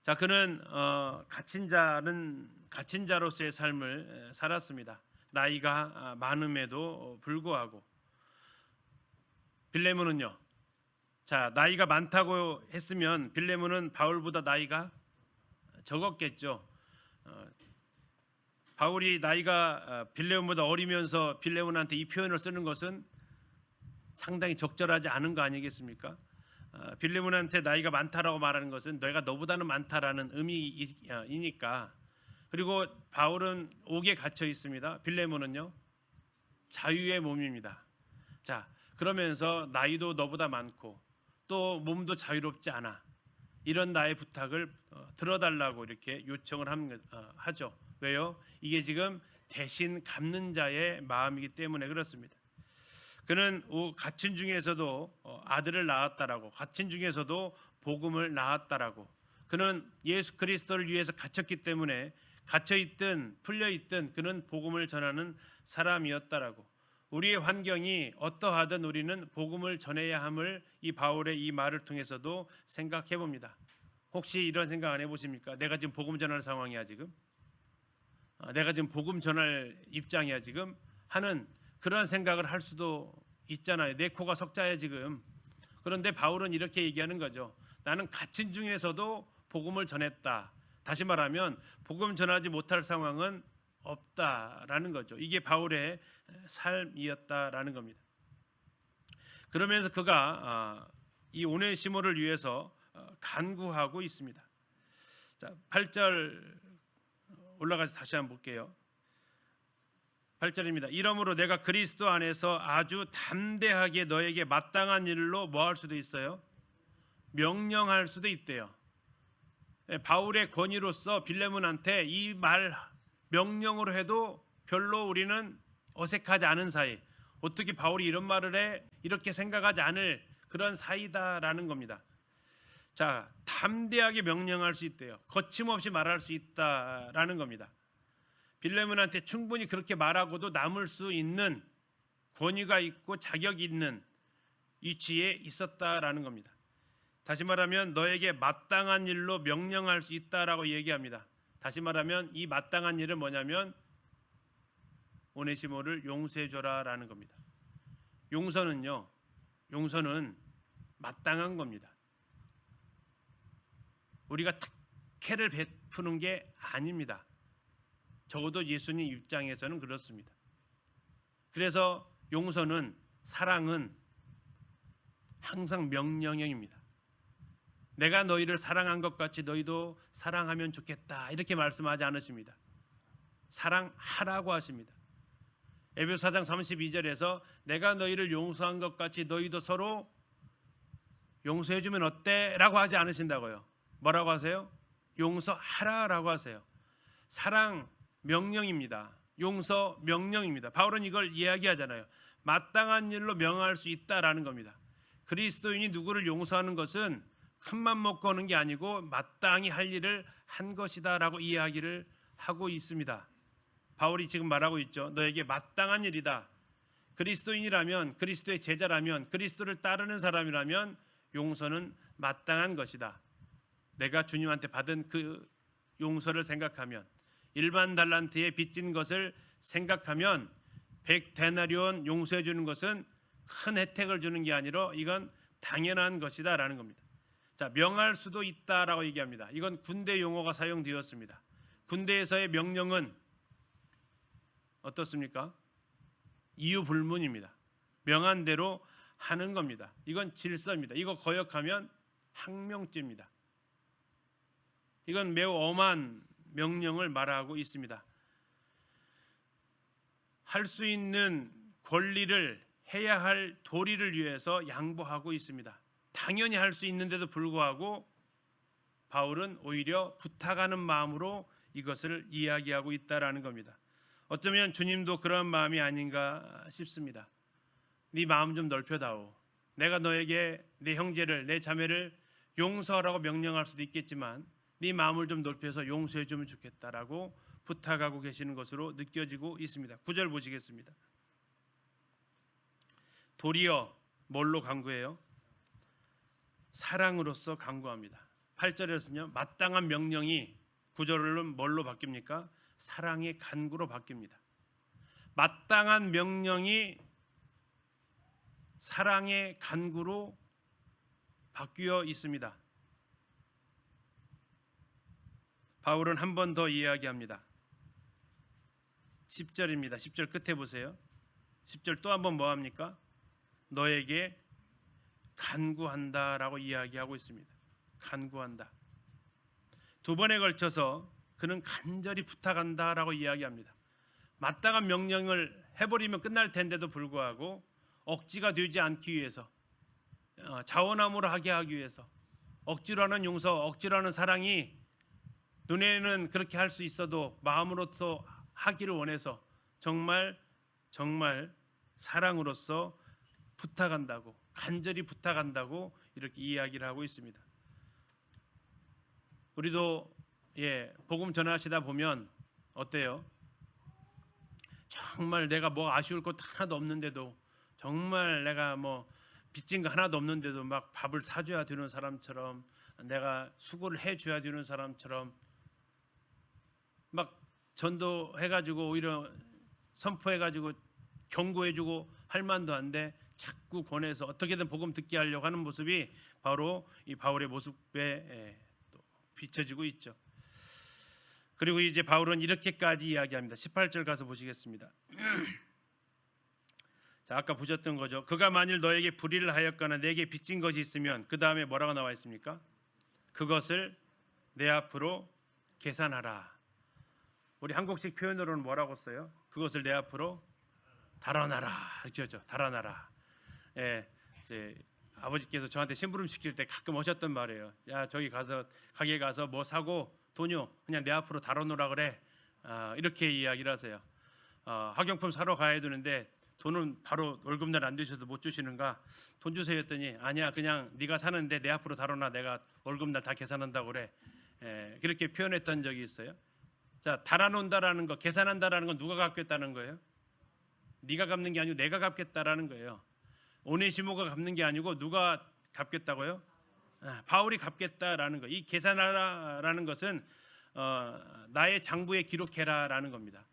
자, 그는 갇힌 자로서의 삶을 살았습니다. 나이가 많음에도 불구하고. 빌레몬은요. 자, 나이가 많다고 했으면 빌레몬은 바울보다 나이가 적었겠죠. 바울이 나이가 빌레몬보다 어리면서 빌레몬한테 이 표현을 쓰는 것은 상당히 적절하지 않은 거 아니겠습니까? 빌레몬한테 나이가 많다라고 말하는 것은 내가 너보다는 많다라는 의미이니까. 그리고 바울은 옥에 갇혀 있습니다. 빌레몬은요 자유의 몸입니다. 자, 그러면서 나이도 너보다 많고 또 몸도 자유롭지 않아. 이런 나의 부탁을 들어달라고 이렇게 요청을 하죠. 왜요? 이게 지금 대신 갚는 자의 마음이기 때문에 그렇습니다. 그는 갇힌 중에서도 아들을 낳았다라고, 갇힌 중에서도 복음을 낳았다라고. 그는 예수 그리스도를 위해서 갇혔기 때문에 갇혀있든 풀려있든 그는 복음을 전하는 사람이었다라고. 우리의 환경이 어떠하든 우리는 복음을 전해야 함을 이 바울의 이 말을 통해서도 생각해 봅니다. 혹시 이런 생각 안 해보십니까? 내가 지금 복음 전할 상황이야 지금? 내가 지금 복음 전할 입장이야 지금? 하는 그런 생각을 할 수도 있잖아요. 내 코가 석자야 지금. 그런데 바울은 이렇게 얘기하는 거죠. 나는 갇힌 중에서도 복음을 전했다. 다시 말하면 복음 전하지 못할 상황은 없다라는 거죠. 이게 바울의 삶이었다라는 겁니다. 그러면서 그가 이 오네시모를 위해서 간구하고 있습니다. 자, 8절 올라가서 다시 한번 볼게요. 8절입니다. 이러므로 내가 그리스도 안에서 아주 담대하게 너에게 마땅한 일로 뭐 할 수도 있어요? 명령할 수도 있대요. 바울의 권위로서 빌레몬한테 이 말 명령으로 해도 별로 우리는 어색하지 않은 사이. 어떻게 바울이 이런 말을 해? 이렇게 생각하지 않을 그런 사이다라는 겁니다. 자, 담대하게 명령할 수 있대요. 거침없이 말할 수 있다라는 겁니다. 빌레몬한테 충분히 그렇게 말하고도 남을 수 있는 권위가 있고 자격이 있는 위치에 있었다라는 겁니다. 다시 말하면 너에게 마땅한 일로 명령할 수 있다라고 얘기합니다. 다시 말하면 이 마땅한 일은 뭐냐면 오네시모를 용서해줘라라는 겁니다. 용서는 마땅한 겁니다. 우리가 특혜를 베푸는 게 아닙니다. 적어도 예수님 입장에서는 그렇습니다. 그래서 용서는, 사랑은 항상 명령형입니다. 내가 너희를 사랑한 것 같이 너희도 사랑하면 좋겠다 이렇게 말씀하지 않으십니다. 사랑하라고 하십니다. 에베소 4장 32절에서 내가 너희를 용서한 것 같이 너희도 서로 용서해주면 어때? 라고 하지 않으신다고요. 뭐라고 하세요? 용서하라라고 하세요. 사랑 명령입니다. 용서 명령입니다. 바울은 이걸 이야기하잖아요. 마땅한 일로 명할 수 있다라는 겁니다. 그리스도인이 누구를 용서하는 것은 큰맘 먹고 하는 게 아니고 마땅히 할 일을 한 것이다라고 이야기를 하고 있습니다. 바울이 지금 말하고 있죠. 너에게 마땅한 일이다. 그리스도인이라면, 그리스도의 제자라면, 그리스도를 따르는 사람이라면 용서는 마땅한 것이다. 내가 주님한테 받은 그 용서를 생각하면, 일반 달란트에 빚진 것을 생각하면 100데나리온 용서해 주는 것은 큰 혜택을 주는 게 아니라 이건 당연한 것이다 라는 겁니다. 자, 명할 수도 있다라고 얘기합니다. 이건 군대 용어가 사용되었습니다. 군대에서의 명령은 어떻습니까? 이유 불문입니다. 명한 대로 하는 겁니다. 이건 질서입니다. 이거 거역하면 항명죄입니다. 이건 매우 엄한 명령을 말하고 있습니다. 할 수 있는 권리를 해야 할 도리를 위해서 양보하고 있습니다. 당연히 할 수 있는데도 불구하고 바울은 오히려 부탁하는 마음으로 이것을 이야기하고 있다라는 겁니다. 어쩌면 주님도 그런 마음이 아닌가 싶습니다. 네 마음 좀 넓혀다오. 내가 너에게 내 형제를, 내 자매를 용서하라고 명령할 수도 있겠지만 네 마음을 좀 넓혀서 용서해 주면 좋겠다라고 부탁하고 계시는 것으로 느껴지고 있습니다. 9절 보시겠습니다. 도리어 뭘로 간구해요? 사랑으로서 간구합니다. 8절에서는요. 마땅한 명령이 9절은 뭘로 바뀝니까? 사랑의 간구로 바뀝니다. 마땅한 명령이 사랑의 간구로 바뀌어 있습니다. 바울은 한 번 더 이야기합니다. 10절입니다. 10절 끝에 보세요. 10절 또 한 번 뭐 합니까? 너에게 간구한다라고 이야기하고 있습니다. 간구한다. 두 번에 걸쳐서 그는 간절히 부탁한다라고 이야기합니다. 마땅한 명령을 해버리면 끝날 텐데도 불구하고 억지가 되지 않기 위해서, 자원함으로 하게 하기 위해서, 억지로 하는 용서, 억지로 하는 사랑이 눈에는 그렇게 할 수 있어도 마음으로서 하기를 원해서 정말 사랑으로서 부탁한다고, 간절히 부탁한다고 이렇게 이야기를 하고 있습니다. 우리도 복음 전하시다 보면 어때요? 정말 내가 뭐 아쉬울 것도 하나도 없는데도, 정말 내가 뭐 빚진 거 하나도 없는데도 막 밥을 사줘야 되는 사람처럼, 내가 수고를 해줘야 되는 사람처럼 막 전도해가지고 오히려 선포해가지고 경고해주고 할 만도 한데 자꾸 권해서 어떻게든 복음 듣게 하려고 하는 모습이 바로 이 바울의 모습에 또 비춰지고 있죠. 그리고 이제 바울은 이렇게까지 이야기합니다. 18절 가서 보시겠습니다. 자, 아까 보셨던 거죠. 그가 만일 너에게 불의를 하였거나 내게 빚진 것이 있으면, 그 다음에 뭐라고 나와 있습니까? 그것을 내 앞으로 계산하라. 우리 한국식 표현으로는 뭐라고 써요? 그것을 내 앞으로 달아나라. 그렇죠? 달아나라. 이제 아버지께서 저한테 심부름 시킬 때 가끔 하셨던 말이에요. 야, 저기 가서 가게 가서 뭐 사고 돈요 그냥 내 앞으로 달아놓으라 그래. 이렇게 이야기를 하세요. 학용품 사러 가야 되는데 돈은 바로 월급날 안 되셔도 못 주시는가? 돈 주세요 했더니 아니야, 그냥 네가 사는데 내 앞으로 달아놔. 내가 월급날 다 계산한다고 그래. 그렇게 표현했던 적이 있어요. 자, 달아놓는다라는 거, 계산한다라는 건 누가 갚겠다는 거예요? 네가 갚는 게 아니고 내가 갚겠다라는 거예요. 오네시모가 갚는 게 아니고 누가 갚겠다고요? 바울이 갚겠다라는 거. 이 계산하라라는 것은 나의 장부에 기록해라라는 겁니다.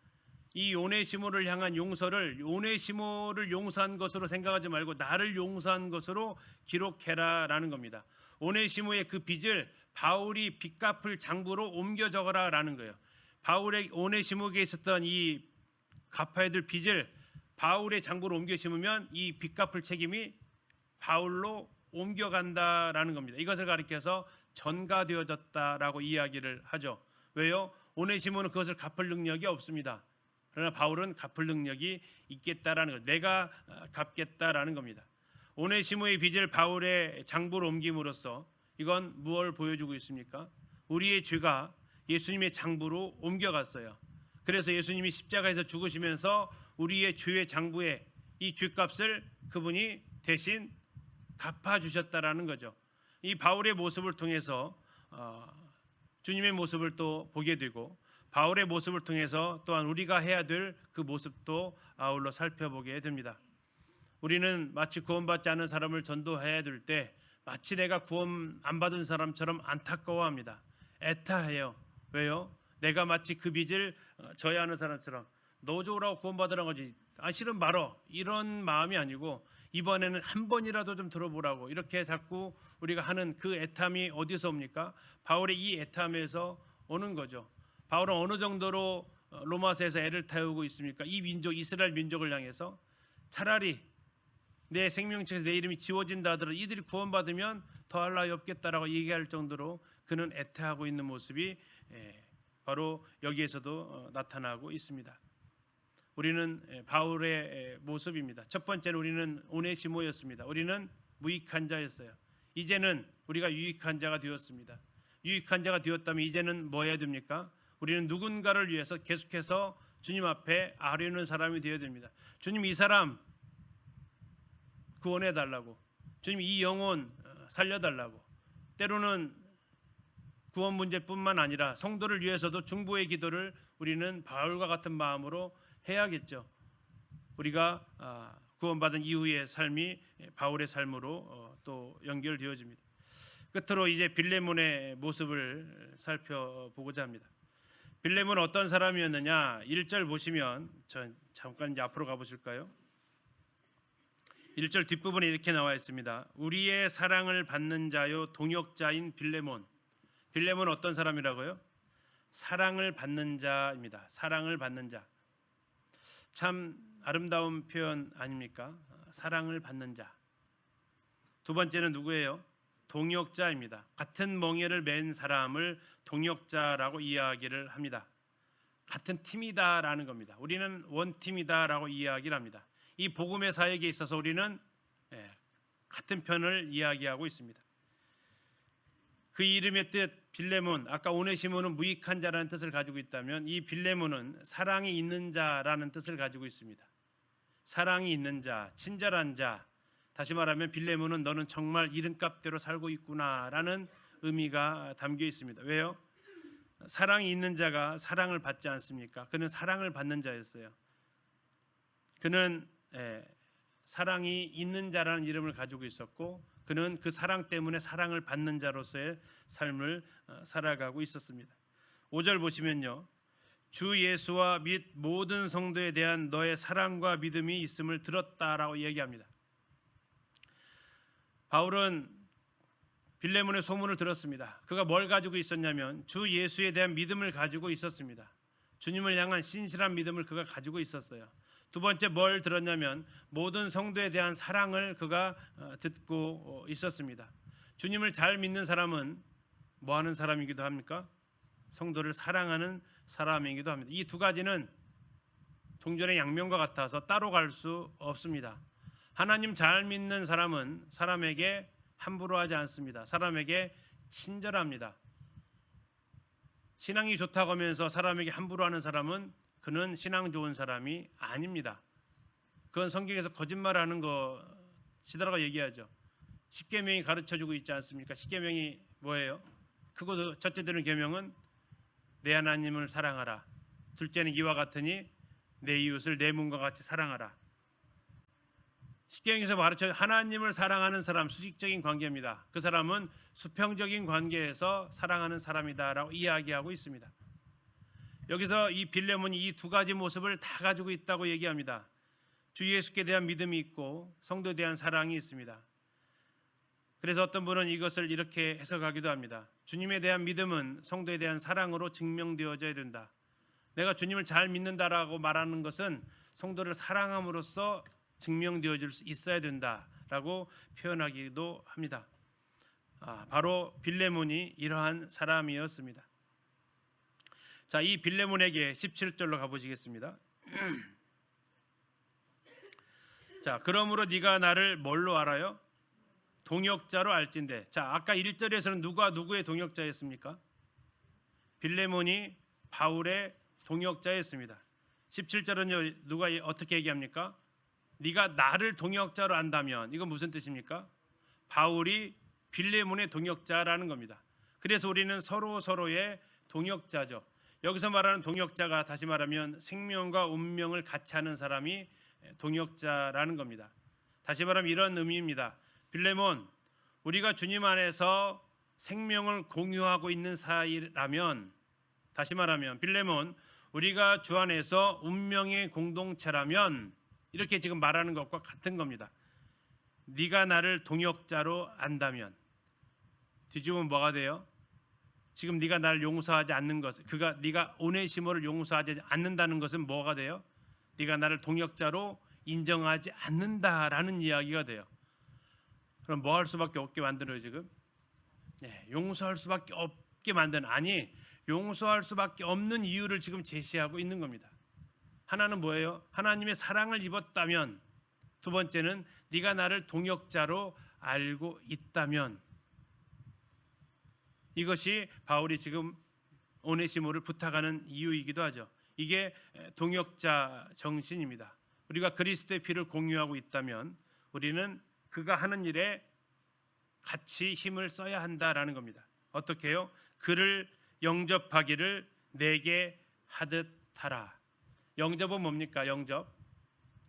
이 오네시모를 향한 용서를 오네시모를 용서한 것으로 생각하지 말고 나를 용서한 것으로 기록해라라는 겁니다. 오네시모의 그 빚을 바울이 빚 갚을 장부로 옮겨 적어라라는 거예요. 바울의 오네시모에게 있었던 이 갚아야 될 빚을 바울의 장부로 옮겨 심으면 이 빚 갚을 책임이 바울로 옮겨간다라는 겁니다. 이것을 가리켜서 전가되어졌다라고 이야기를 하죠. 왜요? 오네시모는 그것을 갚을 능력이 없습니다. 그러나 바울은 갚을 능력이 있겠다라는 것, 내가 갚겠다라는 겁니다. 오네시모의 빚을 바울의 장부로 옮김으로써 이건 무엇을 보여주고 있습니까? 우리의 죄가 예수님의 장부로 옮겨갔어요. 그래서 예수님이 십자가에서 죽으시면서 우리의 죄의 장부에 이 죄값을 그분이 대신 갚아주셨다라는 거죠. 이 바울의 모습을 통해서 주님의 모습을 또 보게 되고, 바울의 모습을 통해서 또한 우리가 해야 될 그 모습도 아울러 살펴보게 됩니다. 우리는 마치 구원받지 않은 사람을 전도해야 될 때 마치 내가 구원 안 받은 사람처럼 안타까워합니다. 애타해요. 왜요? 내가 마치 그 빚을 져야 하는 사람처럼 너 좋으라고 구원받으라는 거지, 싫으면 말어, 이런 마음이 아니고 이번에는 한 번이라도 좀 들어보라고 이렇게 자꾸 우리가 하는 그 애탐이 어디서 옵니까? 바울의 이 애탐에서 오는 거죠. 바울은 어느 정도로 로마서에서 애를 태우고 있습니까? 이 민족, 이스라엘 민족을 향해서 차라리 내 생명책에서 내 이름이 지워진다 하더라도 이들이 구원받으면 더할 나위 없겠다라고 얘기할 정도로 그는 애타하고 있는 모습이 바로 여기에서도 나타나고 있습니다. 우리는 바울의 모습입니다. 첫 번째는 우리는 오네시모였습니다. 우리는 무익한 자였어요. 이제는 우리가 유익한 자가 되었습니다. 유익한 자가 되었다면 이제는 뭐 해야 됩니까? 우리는 누군가를 위해서 계속해서 주님 앞에 아뢰는 사람이 되어야 됩니다. 주님, 이 사람 구원해 달라고, 주님 이 영혼 살려달라고. 때로는 구원 문제뿐만 아니라 성도를 위해서도 중보의 기도를 우리는 바울과 같은 마음으로 해야겠죠. 우리가 구원받은 이후의 삶이 바울의 삶으로 또 연결되어집니다. 끝으로 이제 빌레몬의 모습을 살펴보고자 합니다. 빌레몬은 어떤 사람이었느냐? 1절 보시면, 잠깐 이제 앞으로 가보실까요? 1절 뒷부분에 이렇게 나와 있습니다. 우리의 사랑을 받는 자요 동역자인 빌레몬. 빌레몬은 어떤 사람이라고요? 사랑을 받는 자입니다. 사랑을 받는 자. 참 아름다운 표현 아닙니까? 사랑을 받는 자. 두 번째는 누구예요? 동역자입니다. 같은 멍에를 맨 사람을 동역자라고 이야기를 합니다. 같은 팀이다라는 겁니다. 우리는 원팀이다라고 이야기를 합니다. 이 복음의 사역에 있어서 우리는 같은 편을 이야기하고 있습니다. 그 이름의 뜻 빌레몬, 아까 오네시모는 무익한 자라는 뜻을 가지고 있다면 이 빌레몬은 사랑이 있는 자라는 뜻을 가지고 있습니다. 사랑이 있는 자, 친절한 자, 다시 말하면 빌레몬은 너는 정말 이름값대로 살고 있구나라는 의미가 담겨 있습니다. 왜요? 사랑이 있는 자가 사랑을 받지 않습니까? 그는 사랑을 받는 자였어요. 그는 사랑이 있는 자라는 이름을 가지고 있었고 그는 그 사랑 때문에 사랑을 받는 자로서의 삶을 살아가고 있었습니다. 5절 보시면요. 주 예수와 및 모든 성도에 대한 너의 사랑과 믿음이 있음을 들었다라고 얘기합니다. 바울은 빌레몬의 소문을 들었습니다. 그가 뭘 가지고 있었냐면 주 예수에 대한 믿음을 가지고 있었습니다. 주님을 향한 신실한 믿음을 그가 가지고 있었어요. 두 번째 뭘 들었냐면 모든 성도에 대한 사랑을 그가 듣고 있었습니다. 주님을 잘 믿는 사람은 뭐 하는 사람이기도 합니까? 성도를 사랑하는 사람이기도 합니다. 이 두 가지는 동전의 양면과 같아서 따로 갈 수 없습니다. 하나님 잘 믿는 사람은 사람에게 함부로 하지 않습니다. 사람에게 친절합니다. 신앙이 좋다고 하면서 사람에게 함부로 하는 사람은 그는 신앙 좋은 사람이 아닙니다. 그건 성경에서 거짓말하는 것이라고 얘기하죠. 십계명이 가르쳐주고 있지 않습니까? 십계명이 뭐예요? 그거 첫째 드는 계명은 내 하나님을 사랑하라. 둘째는 이와 같으니 내 이웃을 내 몸과 같이 사랑하라. 십계명에서 가르쳐 하나님을 사랑하는 사람, 수직적인 관계입니다. 그 사람은 수평적인 관계에서 사랑하는 사람이다라고 이야기하고 있습니다. 여기서 이 빌레몬이 이 두 가지 모습을 다 가지고 있다고 얘기합니다. 주 예수께 대한 믿음이 있고 성도에 대한 사랑이 있습니다. 그래서 어떤 분은 이것을 이렇게 해석하기도 합니다. 주님에 대한 믿음은 성도에 대한 사랑으로 증명되어져야 된다. 내가 주님을 잘 믿는다라고 말하는 것은 성도를 사랑함으로써 증명되어질 수 있어야 된다라고 표현하기도 합니다. 바로 빌레몬이 이러한 사람이었습니다. 자, 이 빌레몬에게 17절로 가보시겠습니다. 자, 그러므로 네가 나를 뭘로 알아요? 동역자로 알진대. 자, 아까 1절에서는 누가 누구의 동역자였습니까? 빌레몬이 바울의 동역자였습니다. 17절은요, 누가 어떻게 얘기합니까? 네가 나를 동역자로 안다면, 이건 무슨 뜻입니까? 바울이 빌레몬의 동역자라는 겁니다. 그래서 우리는 서로의 동역자죠. 여기서 말하는 동역자가 다시 말하면 생명과 운명을 같이 하는 사람이 동역자라는 겁니다. 다시 말하면 이런 의미입니다. 빌레몬, 우리가 주님 안에서 생명을 공유하고 있는 사이라면, 다시 말하면 빌레몬, 우리가 주 안에서 운명의 공동체라면, 이렇게 지금 말하는 것과 같은 겁니다. 네가 나를 동역자로 안다면, 뒤집으면 뭐가 돼요? 지금 네가 나를 용서하지 않는 것, 네가 오네시모를 용서하지 않는다는 것은 뭐가 돼요? 네가 나를 동역자로 인정하지 않는다라는 이야기가 돼요. 그럼 뭐 할 수밖에 없게 만들어요 지금? 용서할 수밖에 없게 만드는, 아니 용서할 수밖에 없는 이유를 지금 제시하고 있는 겁니다. 하나는 뭐예요? 하나님의 사랑을 입었다면, 두 번째는 네가 나를 동역자로 알고 있다면. 이것이 바울이 지금 오네시모를 부탁하는 이유이기도 하죠. 이게 동역자 정신입니다. 우리가 그리스도의 피를 공유하고 있다면 우리는 그가 하는 일에 같이 힘을 써야 한다라는 겁니다. 어떻게 해요? 그를 영접하기를 내게 하듯 하라. 영접은 뭡니까? 영접.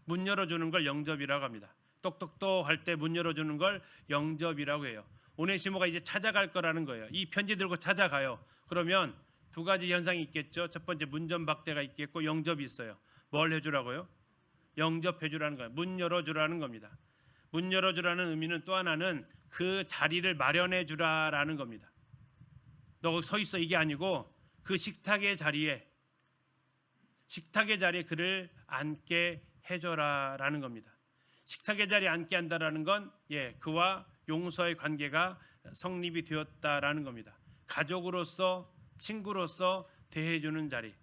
문 열어주는 걸 영접이라고 합니다. 똑똑똑 할 때 문 열어주는 걸 영접이라고 해요. 오네시모가 이제 찾아갈 거라는 거예요. 이 편지 들고 찾아가요. 그러면 두 가지 현상이 있겠죠. 첫 번째 문전박대가 있겠고 영접이 있어요. 뭘 해주라고요? 영접해주라는 거예요. 문 열어주라는 겁니다. 문 열어주라는 의미는 또 하나는 그 자리를 마련해주라라는 겁니다. 너 거기 서 있어, 이게 아니고 그 식탁의 자리에 그를 앉게 해줘라라는 겁니다. 식탁의 자리에 앉게 한다라는 건 그와 용서의 관계가 성립이 되었다라는 겁니다. 가족으로서, 친구로서 대해주는 자리.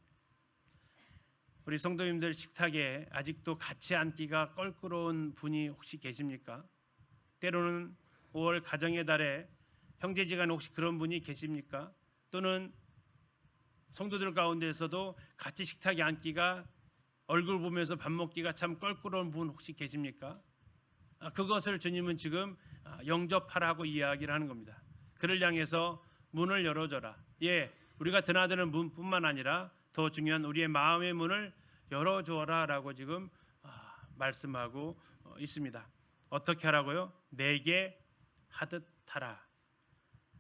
우리 성도님들 식탁에 아직도 같이 앉기가 껄끄러운 분이 혹시 계십니까? 때로는 5월 가정의 달에 형제지간에 혹시 그런 분이 계십니까? 또는 성도들 가운데에서도 같이 식탁에 앉기가, 얼굴 보면서 밥 먹기가 참 껄끄러운 분 혹시 계십니까? 그것을 주님은 지금 영접하라고 이야기를 하는 겁니다. 그를 향해서 문을 열어줘라. 예, 우리가 드나드는 문뿐만 아니라 더 중요한 우리의 마음의 문을 열어주어라라고 지금 말씀하고 있습니다. 어떻게 하라고요? 내게 하듯 하라.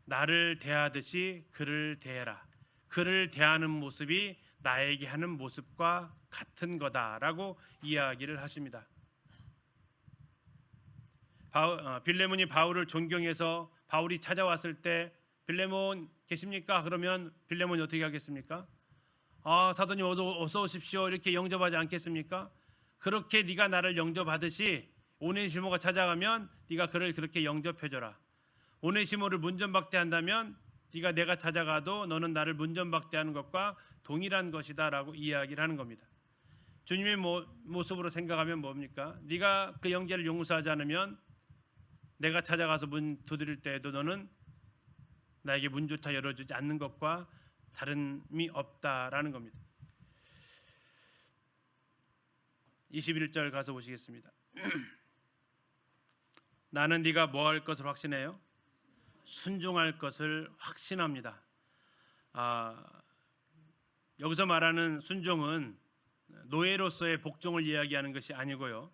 나를 대하듯이 그를 대해라. 그를 대하는 모습이 나에게 하는 모습과 같은 거다라고 이야기를 하십니다. 빌레몬이 바울을 존경해서 바울이 찾아왔을 때 빌레몬 계십니까? 그러면 빌레몬이 어떻게 하겠습니까? 사도님 어서 오십시오 이렇게 영접하지 않겠습니까? 그렇게 네가 나를 영접하듯이 오네시모가 찾아가면 네가 그를 그렇게 영접해줘라. 오네시모를 문전박대한다면 네가 내가 찾아가도 너는 나를 문전박대하는 것과 동일한 것이다 라고 이야기를 하는 겁니다. 주님의 모습으로 생각하면 뭡니까? 네가 그 형제를 용서하지 않으면 내가 찾아가서 문 두드릴 때에도 너는 나에게 문조차 열어주지 않는 것과 다름이 없다라는 겁니다. 21절 가서 보시겠습니다. 나는 네가 뭐 할 것을 확신해요? 순종할 것을 확신합니다. 여기서 말하는 순종은 노예로서의 복종을 이야기하는 것이 아니고요.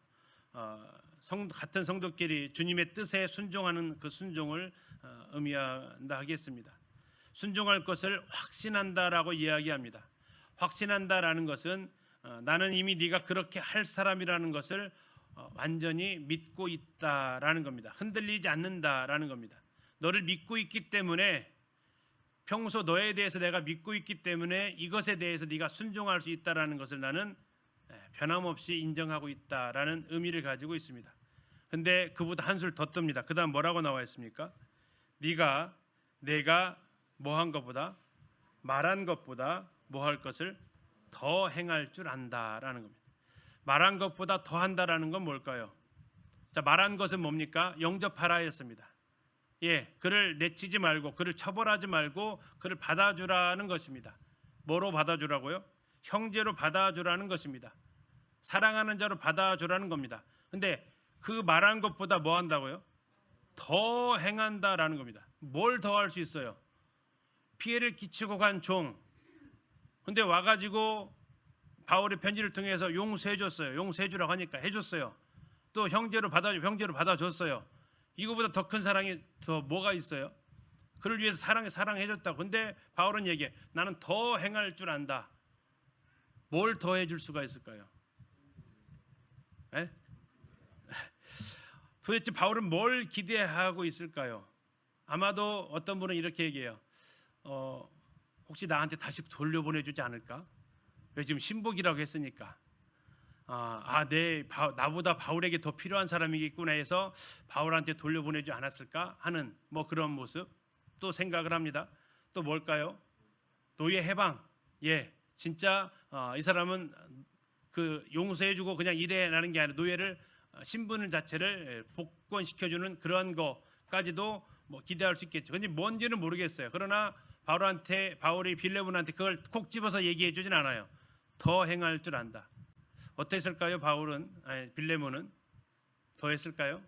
같은 성도끼리 주님의 뜻에 순종하는 그 순종을 의미한다 하겠습니다. 순종할 것을 확신한다라고 이야기합니다. 확신한다라는 것은 나는 이미 네가 그렇게 할 사람이라는 것을 완전히 믿고 있다라는 겁니다. 흔들리지 않는다라는 겁니다. 너를 믿고 있기 때문에 평소 너에 대해서 내가 믿고 있기 때문에 이것에 대해서 네가 순종할 수 있다라는 것을 나는 변함없이 인정하고 있다라는 의미를 가지고 있습니다. 근데 그보다 한술 더 뜹니다. 그 다음 뭐라고 나와 있습니까? 네가 내가 뭐 한 것보다 말한 것보다 뭐 할 것을 더 행할 줄 안다라는 겁니다. 말한 것보다 더 한다라는 건 뭘까요? 자, 말한 것은 뭡니까? 영접하라였습니다. 예, 그를 내치지 말고 그를 처벌하지 말고 그를 받아주라는 것입니다. 뭐로 받아주라고요? 형제로 받아주라는 것입니다. 사랑하는 자로 받아주라는 겁니다. 근데 그 말한 것보다 뭐 한다고요? 더 행한다라는 겁니다. 뭘 더 할 수 있어요? 피해를 끼치고 간 종. 근데 와가지고 바울의 편지를 통해서 용서해줬어요. 용서해주라고 하니까 해줬어요. 또 형제로 받아줬어요. 이거보다 더 큰 사랑이 더 뭐가 있어요? 그를 위해서 사랑해줬다고. 근데 바울은 얘기해. 나는 더 행할 줄 안다. 뭘 더 해줄 수가 있을까요? 에? 도대체 바울은 뭘 기대하고 있을까요? 아마도 어떤 분은 이렇게 얘기해요. 혹시 나한테 다시 돌려보내주지 않을까? 왜 지금 신복이라고 했으니까. 나보다 바울에게 더 필요한 사람이겠구나 해서 바울한테 돌려보내지 않았을까 하는 뭐 그런 모습 또 생각을 합니다. 또 뭘까요? 노예 해방. 예, 진짜 이 사람은 그 용서해주고 그냥 일해라는 게 아니라 노예를 신분 자체를 복권시켜주는 그런 거까지도 뭐 기대할 수 있겠죠. 근데 뭔지는 모르겠어요. 그러나 바울이 빌레몬한테 그걸 콕 집어서 얘기해주진 않아요. 더 행할 줄 안다. 어땠을까요? 빌레몬은 더 했을까요?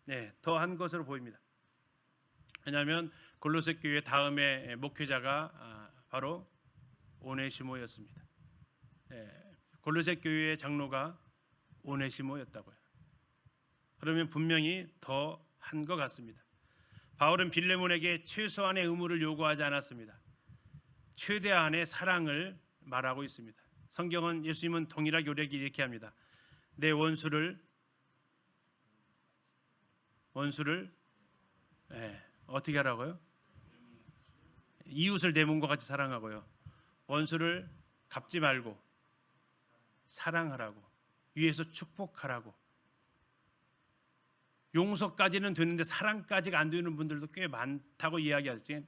네, 더 한 것으로 보입니다. 왜냐하면 골로새 교회 다음에 목회자가 바로 오네시모였습니다. 골로새 교회의 장로가 오네시모였다고요. 그러면 분명히 더 한 것 같습니다. 바울은 빌레몬에게 최소한의 의무를 요구하지 않았습니다. 최대한의 사랑을 말하고 있습니다. 성경은 예수님은 동일하게 우리에게 이렇게 합니다. 내 원수를 어떻게 하라고요? 이웃을 내 몸과 같이 사랑하고요. 원수를 갚지 말고 사랑하라고, 위에서 축복하라고. 용서까지는 되는데 사랑까지가 안 되는 분들도 꽤 많다고 이야기하지.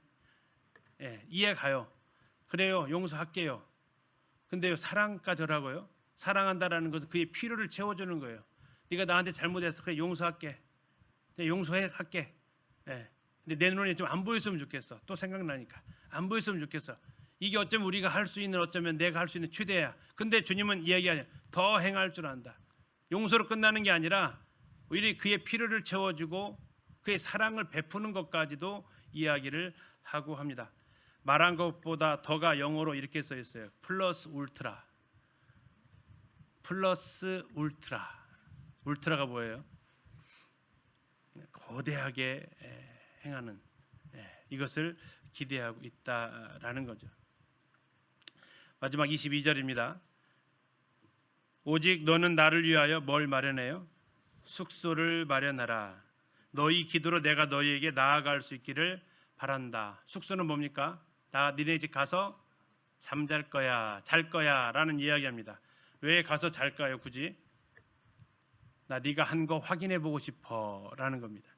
이해가요. 그래요. 용서할게요. 근데요, 사랑까지라고요? 사랑한다라는 것은 그의 필요를 채워주는 거예요. 네가 나한테 잘못했어. 그래, 용서할게. 그냥 용서할게. 근데 내 눈에 좀 안 보였으면 좋겠어. 또 생각나니까 안 보였으면 좋겠어. 이게 어쩌면 우리가 할 수 있는, 어쩌면 내가 할 수 있는 최대야. 근데 주님은 이야기하냐, 더 행할 줄 안다. 용서로 끝나는 게 아니라 오히려 그의 필요를 채워주고 그의 사랑을 베푸는 것까지도 이야기를 하고 합니다. 말한 것보다 더가 영어로 이렇게 써 있어요. 플러스 울트라. 플러스 울트라. 울트라가 뭐예요? 거대하게 행하는, 이것을 기대하고 있다라는 거죠. 마지막 22절입니다. 오직 너는 나를 위하여 뭘 마련해요? 숙소를 마련하라. 너희 기도로 내가 너희에게 나아갈 수 있기를 바란다. 숙소는 뭡니까? 나 니네 집 가서 잠잘 거야, 잘 거야 라는 이야기합니다. 왜 가서 잘까요? 굳이? 나 네가 한 거 확인해 보고 싶어 라는 겁니다.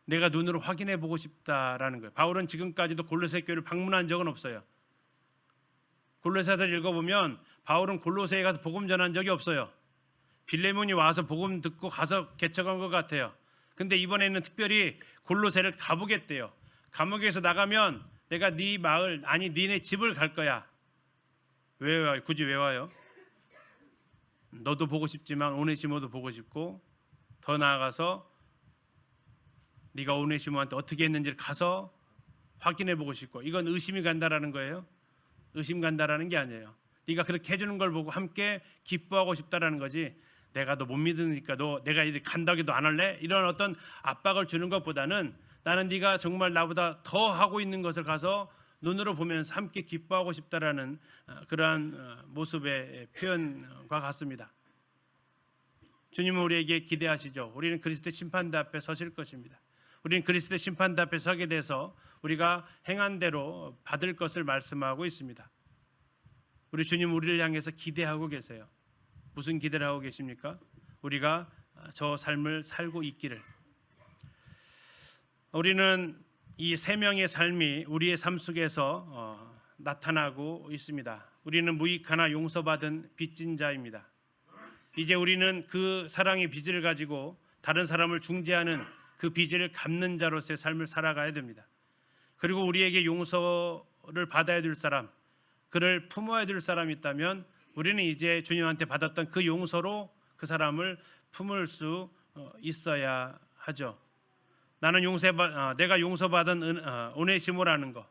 내가 눈으로 확인해 보고 싶다라는 거예요. 바울은 지금까지도 골로새 교회를 방문한 적은 없어요. 골로새서를 읽어보면 바울은 골로새에 가서 복음 전한 적이 없어요. 빌레몬이 와서 복음 듣고 가서 개척한 것 같아요. 근데 이번에는 특별히 골로새를 가보겠대요. 감옥에서 나가면 내가 네 마을, 아니 니네 집을 갈 거야. 왜 와요? 굳이 왜 와요? 너도 보고 싶지만 오네시모도 보고 싶고, 더 나아가서 네가 오네시모한테 어떻게 했는지를 가서 확인해 보고 싶고. 이건 의심이 간다라는 거예요. 의심 간다라는 게 아니에요. 네가 그렇게 해주는 걸 보고 함께 기뻐하고 싶다라는 거지, 내가 너 못 믿으니까 너 내가 이렇게 간다고 해도 안 할래? 이런 어떤 압박을 주는 것보다는 나는 네가 정말 나보다 더 하고 있는 것을 가서 눈으로 보면서 함께 기뻐하고 싶다라는 그러한 모습의 표현과 같습니다. 주님은 우리에게 기대하시죠. 우리는 그리스도의 심판대 앞에 서실 것입니다. 우리는 그리스도의 심판대 앞에 서게 돼서 우리가 행한 대로 받을 것을 말씀하고 있습니다. 우리 주님 우리를 향해서 기대하고 계세요. 무슨 기대를 하고 계십니까? 우리가 저 삶을 살고 있기를. 우리는 이 세 명의 삶이 우리의 삶 속에서 나타나고 있습니다. 우리는 무익하나 용서받은 빚진 자입니다. 이제 우리는 그 사랑의 빚을 가지고 다른 사람을 중재하는 그 빚을 갚는 자로서의 삶을 살아가야 됩니다. 그리고 우리에게 용서를 받아야 될 사람, 그를 품어야 될 사람이 있다면 우리는 이제 주님한테 받았던 그 용서로 그 사람을 품을 수 있어야 하죠. 나는 내가 용서받은 오네시모라는 거,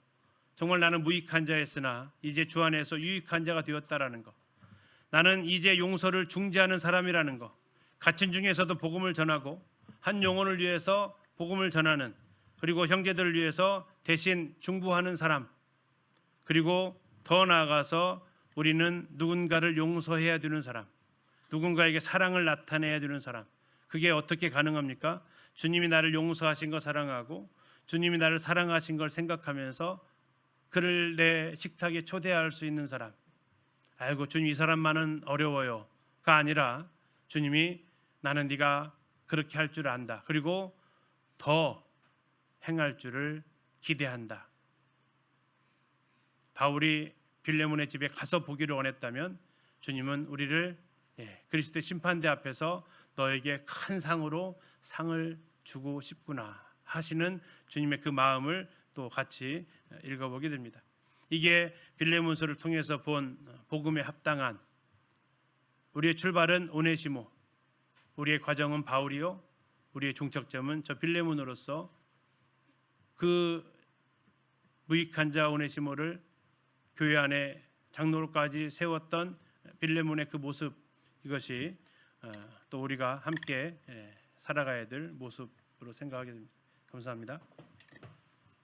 정말 나는 무익한 자였으나 이제 주 안에서 유익한 자가 되었다라는 거, 나는 이제 용서를 중재하는 사람이라는 거, 갇힌 중에서도 복음을 전하고 한 영혼을 위해서 복음을 전하는, 그리고 형제들을 위해서 대신 중보하는 사람, 그리고 더 나아가서 우리는 누군가를 용서해야 되는 사람, 누군가에게 사랑을 나타내야 되는 사람. 그게 어떻게 가능합니까? 주님이 나를 용서하신 거 사랑하고 주님이 나를 사랑하신 걸 생각하면서 그를 내 식탁에 초대할 수 있는 사람. 아이고 주님 이 사람만은 어려워요가 아니라 주님이 나는 네가 그렇게 할 줄 안다. 그리고 더 행할 줄을 기대한다. 바울이 빌레몬의 집에 가서 보기를 원했다면 주님은 우리를 그리스도의 심판대 앞에서 너에게 큰 상으로 상을 주고 싶구나 하시는 주님의 그 마음을 또 같이 읽어보게 됩니다. 이게 빌레몬서를 통해서 본 복음에 합당한, 우리의 출발은 오네시모, 우리의 과정은 바울이요, 우리의 종착점은 저 빌레몬으로서 그 무익한 자 오네시모를 교회 안에 장로로까지 세웠던 빌레몬의 그 모습, 이것이 또 우리가 함께 살아가야 될 모습으로 생각하게 됩니다. 감사합니다.